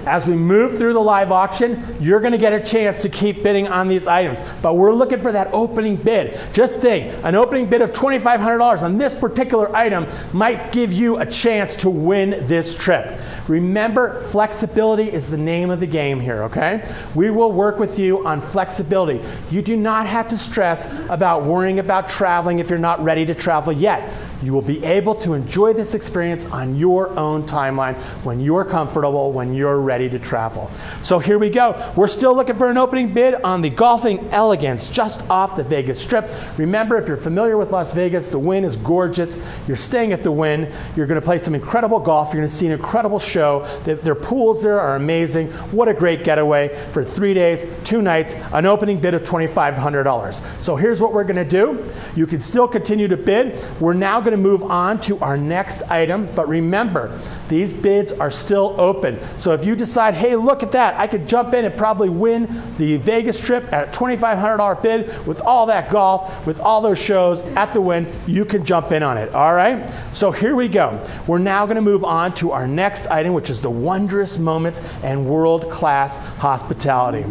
as we move through the live auction, you're going to get a chance to keep bidding on these items. But we're looking for that opening bid. Just think, an opening bid of $2,500 on this particular item might give you a chance to win this trip. Remember, flexibility is the name of the game here, okay? We will work with you on flexibility. You do not have to stress about worrying about traveling if you're not ready to travel yet. You will be able to enjoy this experience on your own timeline when you're comfortable, when you're ready to travel. So here we go. We're still looking for an opening bid on the Golfing Elegance just off the Vegas Strip. Remember, if you're familiar with Las Vegas, the Wynn is gorgeous. You're staying at the Wynn. You're going to play some incredible golf. You're going to see an incredible show. Their pools there are amazing. What a great getaway for 3 days, 2 nights, an opening bid of $2,500. So here's what we're going to do. You can still continue to bid. We're now going to move on to our next item, but remember, these bids are still open. So if you decide, hey, look at that, I could jump in and probably win the Vegas trip at a $2,500 bid with all that golf, with all those shows at the Wynn, you can jump in on it, all right? So here we go. We're now going to move on to our next item, which is the wondrous moments and world-class hospitality.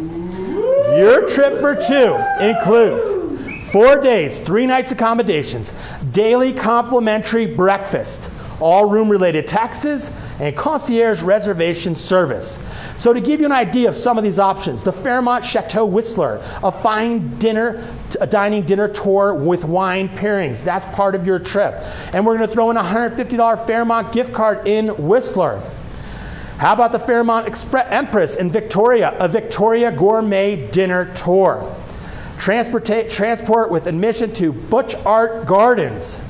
Your trip for two includes 4 days, 3 nights accommodations, daily complimentary breakfast, all room-related taxes, and concierge reservation service. So to give you an idea of some of these options, the Fairmont Chateau Whistler, a fine dining dinner tour with wine pairings. That's part of your trip. And we're going to throw in a $150 Fairmont gift card in Whistler. How about the Fairmont Empress in Victoria, a Victoria gourmet dinner tour. Transport with admission to Butch Art Gardens.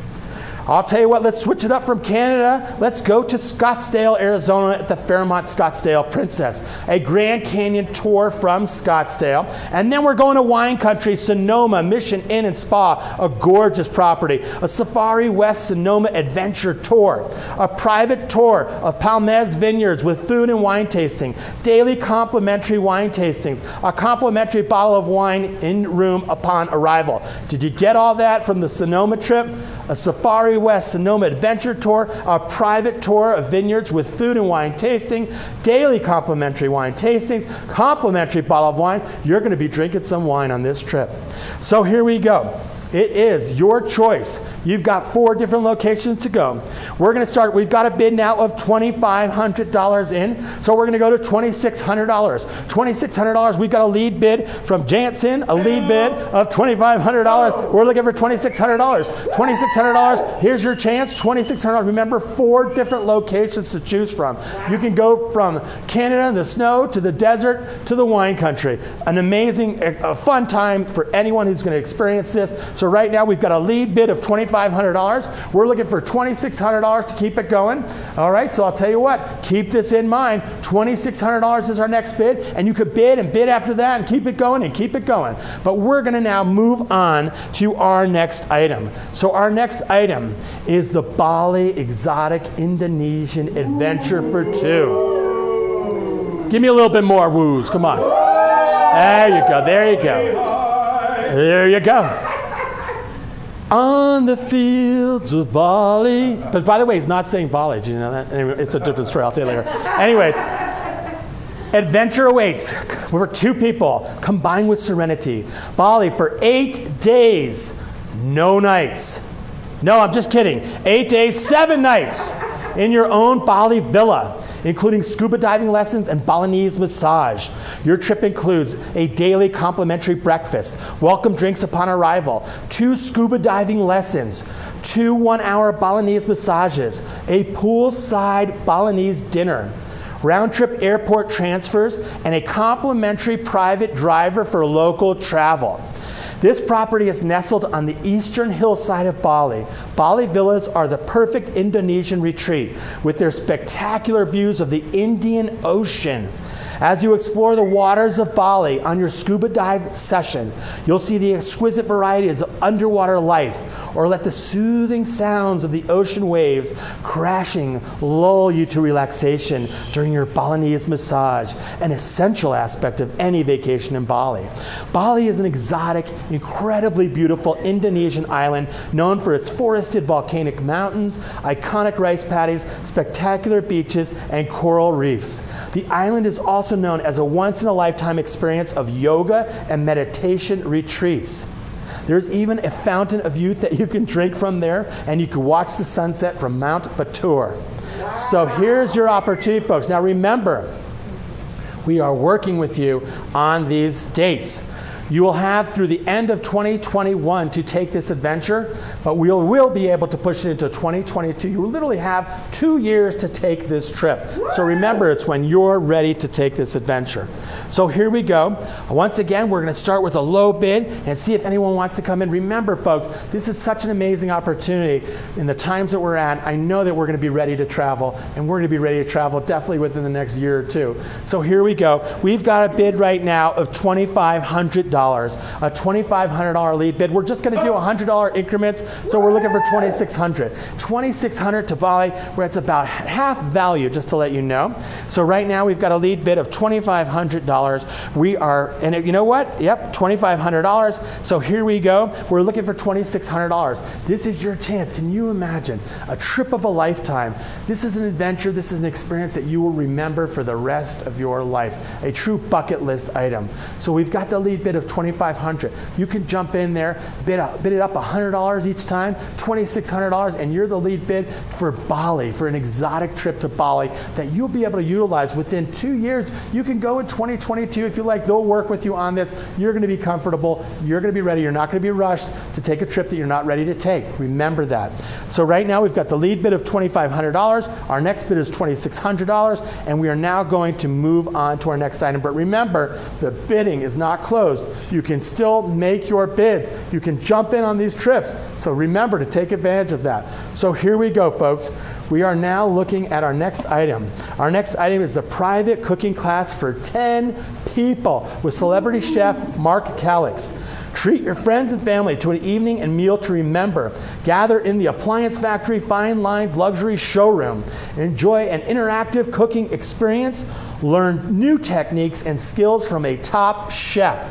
I'll tell you what, let's switch it up from Canada. Let's go to Scottsdale, Arizona at the Fairmont Scottsdale Princess. A Grand Canyon tour from Scottsdale. And then we're going to wine country, Sonoma, Mission Inn and Spa, a gorgeous property. A Safari West Sonoma adventure tour. A private tour of Palmez Vineyards with food and wine tasting. Daily complimentary wine tastings. A complimentary bottle of wine in room upon arrival. Did you get all that from the Sonoma trip? A Safari West Sonoma Adventure Tour, a private tour of vineyards with food and wine tasting, daily complimentary wine tastings, complimentary bottle of wine. You're going to be drinking some wine on this trip. So here we go. It is your choice. You've got 4 different locations to go. We're going to start, we've got a bid now of $2,500 in, so we're going to go to $2,600. $2,600, we've got a lead bid from Jansen, a lead bid of $2,500. We're looking for $2,600. $2,600, here's your chance, $2,600. Remember, 4 different locations to choose from. You can go from Canada, the snow, to the desert, to the wine country. An amazing, fun time for anyone who's going to experience this. So So right now we've got a lead bid of $2,500. We're looking for $2,600 to keep it going. All right, so I'll tell you what, keep this in mind. $2,600 is our next bid, and you could bid and bid after that and keep it going and keep it going. But we're gonna now move on to our next item. So our next item is the Bali Exotic Indonesian Adventure for Two. Give me a little bit more woos, come on. There you go, there you go. There you go. On the fields of Bali. But by the way, he's not saying Bali, do you know that? Anyway, it's a different story, I'll tell you later. Anyways, adventure awaits for two people, combined with serenity. Bali for 8 days, no nights. No, I'm just kidding. 8 days, 7 nights in your own Bali villa, including scuba diving lessons and Balinese massage. Your trip includes a daily complimentary breakfast, welcome drinks upon arrival, 2 scuba diving lessons, 2 one-hour Balinese massages, a poolside Balinese dinner, round-trip airport transfers, and a complimentary private driver for local travel. This property is nestled on the eastern hillside of Bali. Bali villas are the perfect Indonesian retreat with their spectacular views of the Indian Ocean. As you explore the waters of Bali on your scuba dive session, you'll see the exquisite varieties of underwater life, or let the soothing sounds of the ocean waves crashing lull you to relaxation during your Balinese massage, an essential aspect of any vacation in Bali. Bali is an exotic, incredibly beautiful Indonesian island known for its forested volcanic mountains, iconic rice paddies, spectacular beaches, and coral reefs. The island is also known as a once-in-a-lifetime experience of yoga and meditation retreats. There's even a fountain of youth that you can drink from there, and you can watch the sunset from Mount Batur. Wow. So here's your opportunity, folks. Now remember, we are working with you on these dates. You will have through the end of 2021 to take this adventure, but we will be able to push it into 2022. You will literally have 2 years to take this trip. So remember, it's when you're ready to take this adventure. So here we go. Once again, we're going to start with a low bid and see if anyone wants to come in. Remember, folks, this is such an amazing opportunity. In the times that we're at, I know that we're going to be ready to travel, and we're going to be ready to travel definitely within the next year or two. So here we go. We've got a bid right now of $2,500. A $2,500 lead bid. We're just going to do $100 increments, so we're looking for $2,600. $2,600 to Bali, where it's about half value, just to let you know. So right now we've got a lead bid of $2,500. We are, and you know what? Yep, $2,500. So here we go. We're looking for $2,600. This is your chance. Can you imagine a trip of a lifetime? This is an adventure. This is an experience that you will remember for the rest of your life. A true bucket list item. So we've got the lead bid of $2,500. You can jump in there, bid it up $100 each time, $2,600, and you're the lead bid for Bali, for an exotic trip to Bali that you'll be able to utilize within 2 years. You can go in 2022 if you like. They'll work with you on this. You're going to be comfortable. You're going to be ready. You're not going to be rushed to take a trip that you're not ready to take. Remember that. So right now we've got the lead bid of $2,500. Our next bid is $2,600, and we are now going to move on to our next item. But remember, the bidding is not closed. You can still make your bids. You can jump in on these trips. So remember to take advantage of that. So here we go, folks. We are now looking at our next item. Our next item is the private cooking class for 10 people with celebrity chef Mark Calix. Treat your friends and family to an evening and meal to remember. Gather in the Appliance Factory Fine Lines Luxury Showroom. Enjoy an interactive cooking experience. Learn new techniques and skills from a top chef.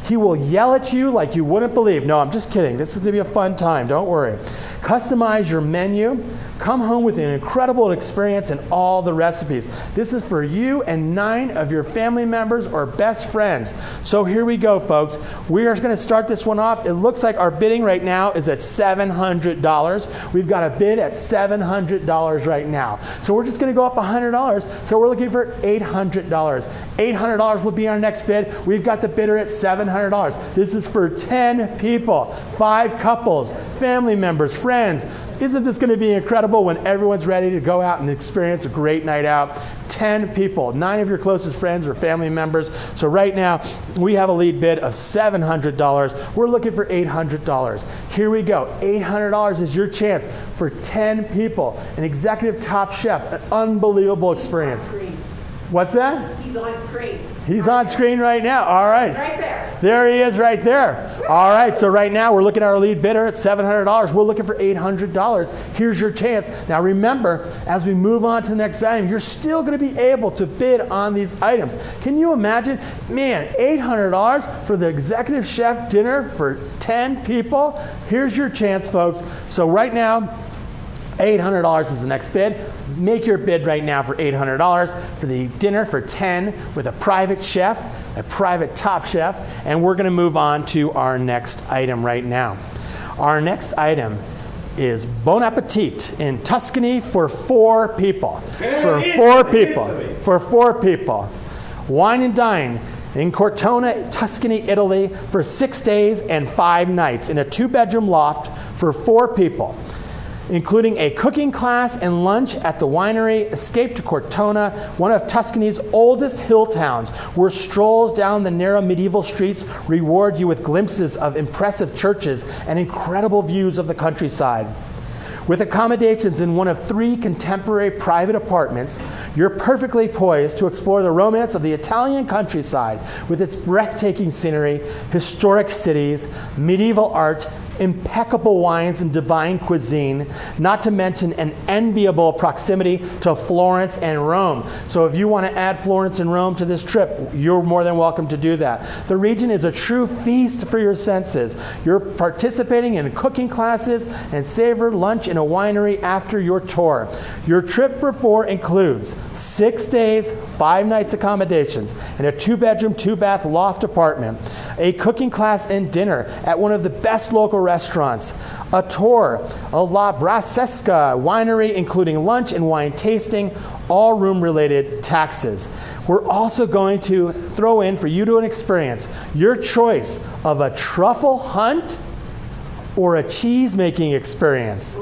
He will yell at you like you wouldn't believe. No, I'm just kidding. This is going to be a fun time. Don't worry. Customize your menu. Come home with an incredible experience and all the recipes. This is for you and 9 of your family members or best friends. So here we go, folks. We are going to start this one off. It looks like our bidding right now is at $700. We've got a bid at $700 right now. So we're just going to go up $100. So we're looking for $800. $800 will be our next bid. We've got the bidder at $700. This is for 10 people, 5 couples, family members, friends. Isn't this going to be incredible when everyone's ready to go out and experience a great night out? 10 people, 9 of your closest friends or family members. So right now, we have a lead bid of $700. We're looking for $800. Here we go. $800 is your chance for 10 people. An executive top chef, an unbelievable experience. What's that? He's on screen. He's on screen right now. All right. Right there. There he is right there. All right, so right now we're looking at our lead bidder at $700. We're looking for $800. Here's your chance. Now remember, as we move on to the next item, you're still going to be able to bid on these items. Can you imagine? Man, $800 for the executive chef dinner for 10 people? Here's your chance, folks. So right now, $800 is the next bid. Make your bid right now for $800 for the dinner for 10 with a private chef, a private top chef, and we're going to move on to our next item right now. Our next item is Bon Appetit in Tuscany for 4 people. For 4 people. For 4 people. Wine and dine in Cortona, Tuscany, Italy for 6 days and 5 nights in a 2-bedroom loft for 4 people, including a cooking class and lunch at the winery Escape to Cortona, one of Tuscany's oldest hill towns, where strolls down the narrow medieval streets reward you with glimpses of impressive churches and incredible views of the countryside. With accommodations in one of 3 contemporary private apartments, you're perfectly poised to explore the romance of the Italian countryside with its breathtaking scenery, historic cities, medieval art, impeccable wines and divine cuisine, not to mention an enviable proximity to Florence and Rome. So if you want to add Florence and Rome to this trip, you're more than welcome to do that. The region is a true feast for your senses. You're participating in cooking classes and savor lunch in a winery after your tour. Your trip for 4 includes 6 days, 5 nights accommodations in a 2-bedroom, 2-bath loft apartment, a cooking class and dinner at one of the best local restaurants, a tour, a La Brasesca winery including lunch and wine tasting, all room-related taxes. We're also going to throw in for you to experience your choice of a truffle hunt or a cheese-making experience.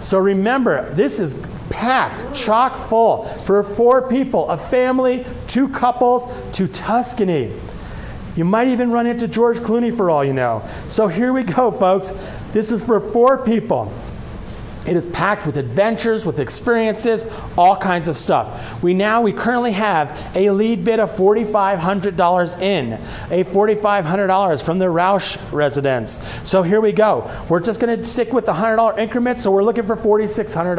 So remember, this is packed, chock full for 4 people, a family, 2 couples to Tuscany. You might even run into George Clooney for all you know. So here we go, folks. This is for 4 people. It is packed with adventures, with experiences, all kinds of stuff. We currently have a lead bid of $4,500 in, a $4,500 from the Rausch residence. So here we go. We're just going to stick with the $100 increment, so we're looking for $4,600.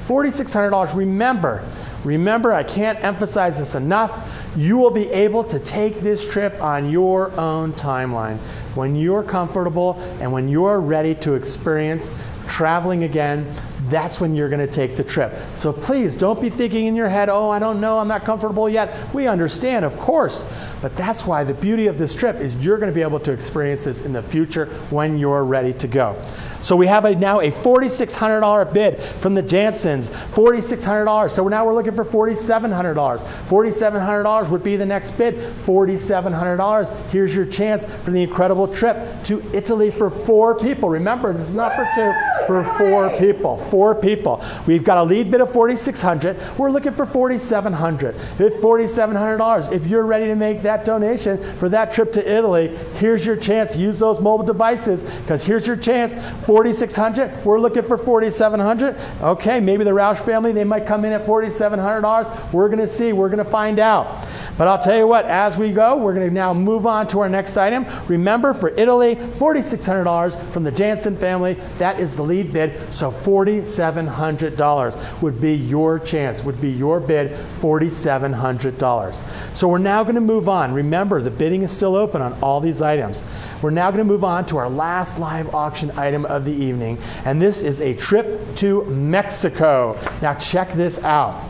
$4,600, remember, I can't emphasize this enough. You will be able to take this trip on your own timeline when you're comfortable and when you're ready to experience traveling again. That's when you're going to take the trip. So please don't be thinking in your head, oh, I don't know, I'm not comfortable yet. We understand, of course. But that's why the beauty of this trip is you're going to be able to experience this in the future when you're ready to go. So we have now a $4,600 bid from the Jansons, $4,600. So now we're looking for $4,700. $4,700 would be the next bid, $4,700. Here's your chance for the incredible trip to Italy for 4 people. Remember, this is not for 2, for 4 people. 4 people. We've got a lead bid of $4,600. We're looking for $4,700. At $4,700, if you're ready to make that donation for that trip to Italy, here's your chance. Use those mobile devices, because here's your chance. $4,600. We're looking for $4,700. Okay, maybe the Rausch family, they might come in at $4,700. We're going to see. We're going to find out. But I'll tell you what, as we go, we're going to now move on to our next item. Remember, for Italy, $4,600 from the Jansen family. That is the lead bid. So $4,700 would be your chance, would be your bid, $4,700. So we're now going to move on. Remember, the bidding is still open on all these items. We're now going to move on to our last live auction item of the evening, and this is a trip to Mexico. Now check this out.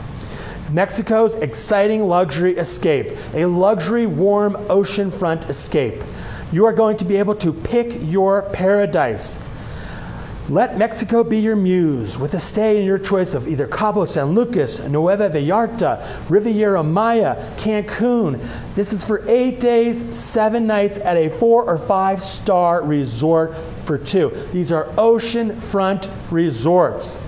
Mexico's exciting luxury escape, a luxury warm oceanfront escape. You are going to be able to pick your paradise. Let Mexico be your muse with a stay in your choice of either Cabo San Lucas, Nueva Vallarta, Riviera Maya, Cancun. This is for 8 days, 7 nights at a 4 or 5 star resort for 2. These are oceanfront resorts.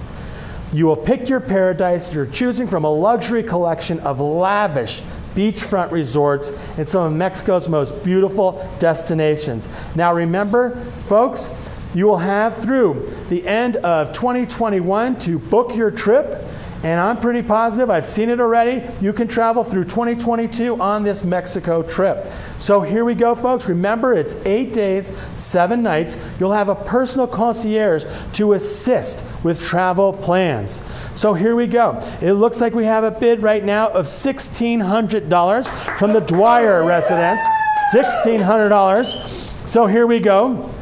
You will pick your paradise. You're choosing from a luxury collection of lavish beachfront resorts in some of Mexico's most beautiful destinations. Now remember, folks, you will have through the end of 2021 to book your trip, and I'm pretty positive, I've seen it already, you can travel through 2022 on this Mexico trip. So here we go, folks. Remember, it's 8 days, 7 nights. You'll have a personal concierge to assist with travel plans. So here we go. It looks like we have a bid right now of $1,600 from the Dwyer residence. $1,600. So here we go.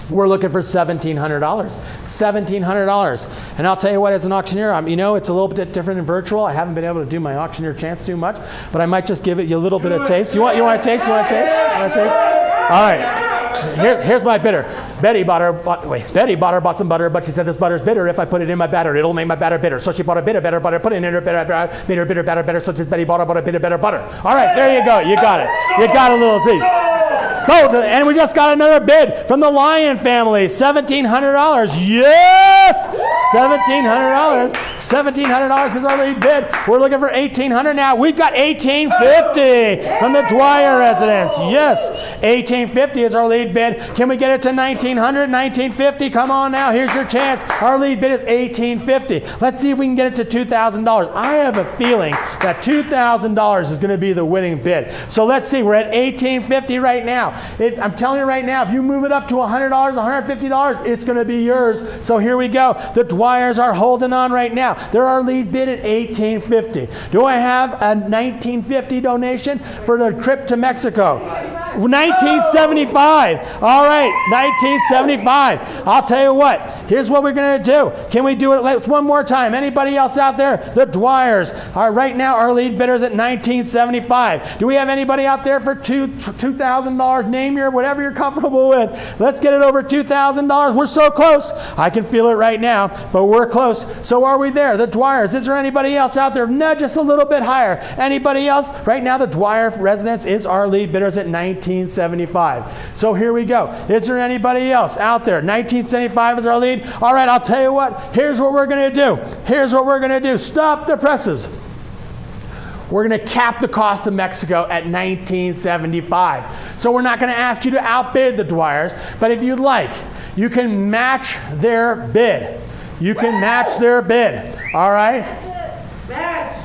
We're looking for $1,700. $1,700. And I'll tell you what, as an auctioneer, it's a little bit different in virtual. I haven't been able to do my auctioneer chants too much, but I might just give it you a little bit of taste. You want a taste? You want a taste? All right. Here's my bidder. Betty bought some butter, but she said this butter's bitter. If I put it in my batter, it'll make my batter bitter. So she bought a bit of better butter, put it in her bitter. So Betty bought a bit of better butter. All right, there you go. You got it. You got a little piece. And we just got another bid from the Lion family, $1,700. Yes! $1,700. $1,700 is our lead bid. We're looking for $1,800 now. We've got $1,850 from the Dwyer residence. Yes, $1,850 is our lead bid. Can we get it to $1,900, $1,950? Come on now, here's your chance. Our lead bid is $1,850. Let's see if we can get it to $2,000. I have a feeling that $2,000 is going to be the winning bid. So let's see, we're at $1,850 right now. I'm telling you right now, if you move it up to $100, $150, it's going to be yours. So here we go. The Dwyers are holding on right now. They're our lead bid at $1,850. Do I have a $1,950 donation for the trip to Mexico? $1,975. All right, $1,975. I'll tell you what, here's what we're going to do. Can we do it one more time? Anybody else out there? The Dwyers are right now our lead bidders at $1,975. Do we have anybody out there for $2,000? Name your whatever you're comfortable with. Let's get it over $2,000. We're so close. I can feel it right now, but we're close. So are we there? The Dwyers. Is there anybody else out there? Nudge us a little bit higher. Anybody else? Right now, the Dwyer residence is our lead bidders at $1,975. So here we go. Is there anybody else out there? $1,975 is our lead. All right, I'll tell you what. Here's what we're going to do. Here's what we're going to do. Stop the presses. We're going to cap the cost of Mexico at $1,975. So we're not going to ask you to outbid the Dwyers, but if you'd like, you can match their bid. You can match their bid. All right? Match.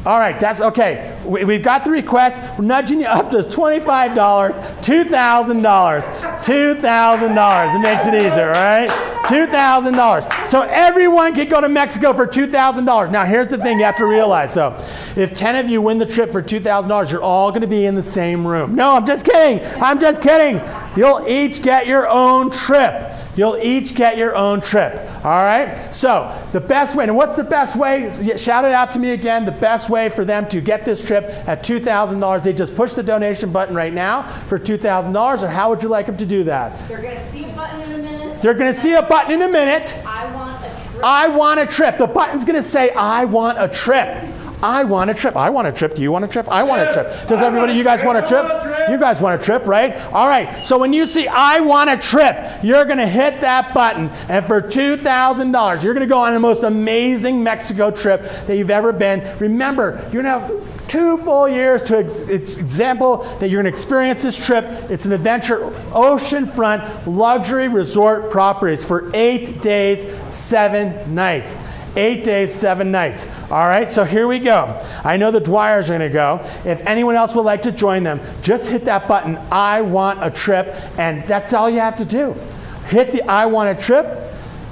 All right, that's okay. We've got the request. We're nudging you up to $25, $2,000. $2,000. It makes it easier, all right? $2,000. So everyone can go to Mexico for $2,000. Now, here's the thing you have to realize. So if 10 of you win the trip for $2,000, you're all going to be in the same room. No, I'm just kidding. I'm just kidding. You'll each get your own trip. You'll each get your own trip. All right? So the best way, and what's the best way? Shout it out to me again. The best way for them to get this trip at $2,000, they just push the donation button right now for $2,000, or how would you like them to do that? They're going to see a button in a minute. They're going to see a button in a minute. I want a trip. I want a trip. The button's going to say, I want a trip. I want a trip. I want a trip. Do you want a trip? I want a trip. Does everybody, you guys want a trip? You guys want a trip, right? All right. So when you see I want a trip, you're going to hit that button. And for $2,000, you're going to go on the most amazing Mexico trip that you've ever been. Remember, you're going to have 2 full years to example that you're going to experience this trip. It's an adventure, oceanfront, luxury resort properties for 8 days, 7 nights. 8 days, 7 nights. All right, so here we go. I know the Dwyers are going to go. If anyone else would like to join them, just hit that button, I want a trip, and that's all you have to do. Hit the I want a trip,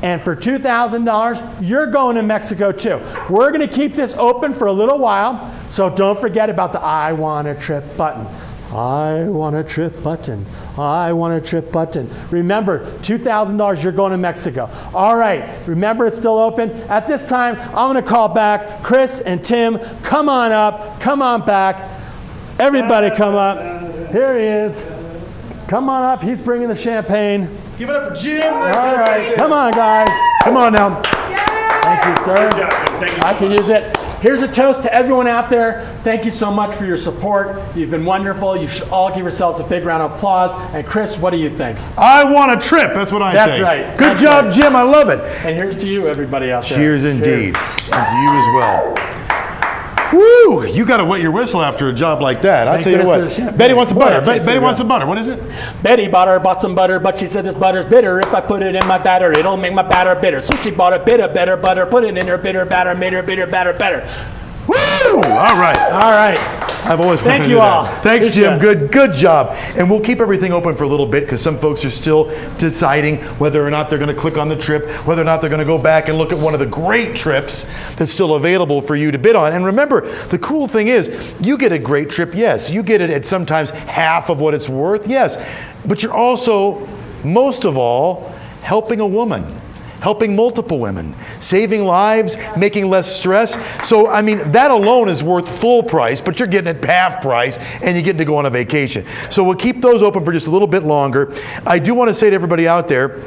and for $2,000, you're going to Mexico too. We're going to keep this open for a little while, so don't forget about the I want a trip button. I want a trip button. I want a trip button. Remember, $2,000, you're going to Mexico. All right, remember it's still open. At this time, I'm going to call back Chris and Tim. Come on up. Come on back. Everybody come up. Here he is. Come on up. He's bringing the champagne. Give it up for Jim. All right, come on, guys. Come on now. Thank you, sir. Good job, Jim. Thank you so I can use it. Here's a toast to everyone out there. Thank you so much for your support. You've been wonderful. You should all give yourselves a big round of applause. And Chris, what do you think? I want a trip. That's what I That's think. right. Good That's job, right. Jim. I love it. And here's to you, everybody out there. Cheers indeed. And to you as well. Woo! You got to wet your whistle after a job like that. I'll Thank tell you goodness what. for the champagne. Betty wants some Boy, butter. that tastes Betty so wants good. some butter. What is it? Betty bought some butter, but she said this butter's bitter. If I put it in my batter, it'll make my batter bitter. So she bought a bit of better butter, put it in her bitter batter, made her bitter batter better. Woo! All right. All right. I've always wanted Thank to you do all. that. Thanks, Good Jim. job. Good job. And we'll keep everything open for a little bit because some folks are still deciding whether or not they're going to click on the trip, whether or not they're going to go back and look at one of the great trips that's still available for you to bid on. And remember, the cool thing is, you get a great trip, yes. You get it at sometimes half of what it's worth, yes. But you're also, most of all, helping a woman. Helping multiple women, saving lives, making less stress. So, I mean, that alone is worth full price, but you're getting it half price and you're getting to go on a vacation. So we'll keep those open for just a little bit longer. I do want to say to everybody out there,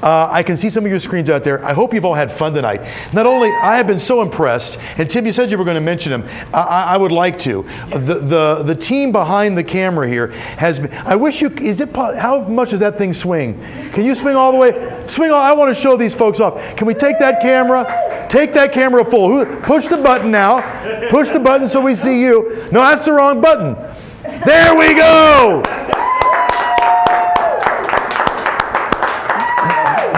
I can see some of your screens out there. I hope you've all had fun tonight. Not only, I have been so impressed, and Tim, you said you were going to mention him. I would like to. The team behind the camera here has been, I wish you, how much does that thing swing? Can you swing all the way? Swing all, I want to show these folks off. Can we take that camera? Take that camera full. Push the button now. Push the button so we see you. No, that's the wrong button. There we go.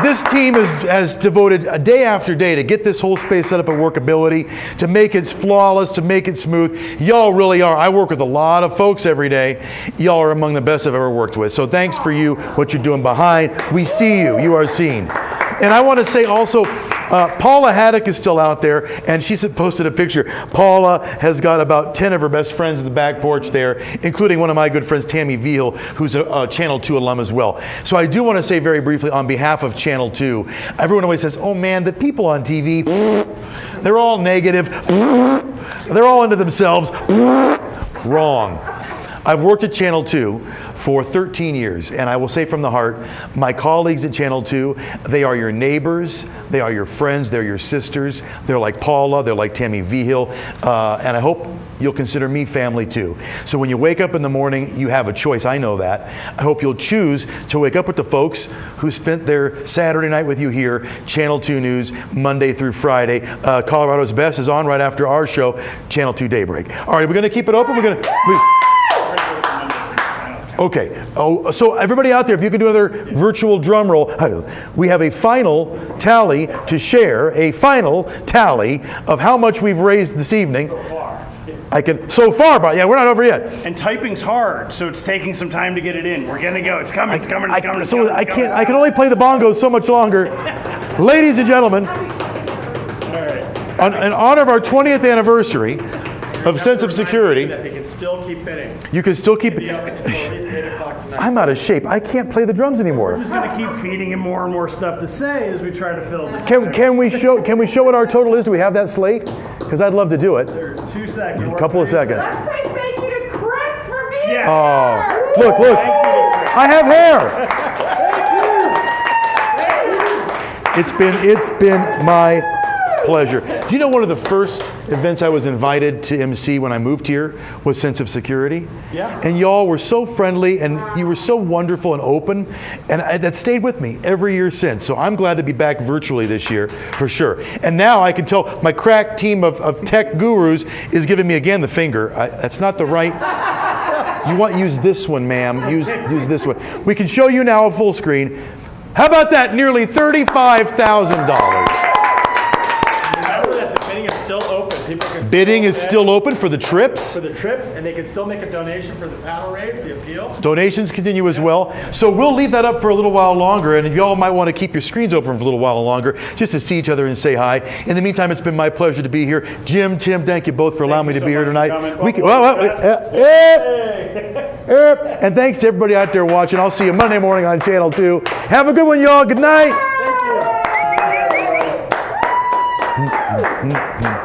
This team has devoted a day after day to get this whole space set up at workability, to make it flawless, to make it smooth. Y'all really are. I work with a lot of folks every day. Y'all are among the best I've ever worked with. So thanks for you, what you're doing behind. We see you. You are seen. And I want to say also, Paula Haddock is still out there, and she posted a picture. Paula has got about 10 of her best friends in the back porch there, including one of my good friends, Tammy Veal, who's a Channel 2 alum as well. So I do want to say very briefly on behalf of Channel 2, everyone always says, oh man, the people on TV, they're all negative, they're all into themselves. Wrong. I've worked at Channel 2 for 13 years, and I will say from the heart, my colleagues at Channel 2, they are your neighbors, they are your friends, they're your sisters, they're like Paula, they're like Tammy Vigil, and I hope you'll consider me family too. So when you wake up in the morning, you have a choice, I know that. I hope you'll choose to wake up with the folks who spent their Saturday night with you here, Channel 2 News, Monday through Friday. Colorado's Best is on right after our show, Channel 2 Daybreak. All right, we're gonna keep it open, Okay, so everybody out there, if you could do another virtual drum roll. We have a final tally to share, a final tally of how much we've raised this evening. So far, but yeah, we're not over yet. And typing's hard, so it's taking some time to get it in. We're gonna go. It's coming. It's coming. It's coming. So I can only play the bongos so much longer. Ladies and gentlemen, in honor of our 20th anniversary of Sense of Security, That they can still keep bidding. you can still keep. Be up until at least 8 o'clock tonight. I'm out of shape. I can't play the drums anymore. We're just gonna keep feeding him more and more stuff to say as we try to fill this. Can we show what our total is? Do we have that slate? Because I'd love to do it. 2 seconds. A couple of seconds. Say thank you to Chris for being Yeah. Oh, look! I have hair. It's been my pleasure. Do you know one of the first events I was invited to MC when I moved here was Sense of Security? Yeah. And y'all were so friendly and you were so wonderful and open, and that stayed with me every year since. So I'm glad to be back virtually this year for sure. And now I can tell my crack team of tech gurus is giving me again the finger. That's not the right. Use this one, ma'am. Use this one. We can show you now a full screen. How about that? Nearly $35,000. Remember that the bidding is still open. People can Bidding is bid still open for the trips. for the trips, and they can still make a donation for the panel raise, the appeal. Donations continue as well. So we'll leave that up for a little while longer, and y'all might want to keep your screens open for a little while longer just to see each other and say hi. In the meantime, it's been my pleasure to be here. Jim, Tim, thank you both for allowing me to be here tonight. And thanks to everybody out there watching. I'll see you Monday morning on Channel 2. Have a good one, y'all. Good night. Thank you.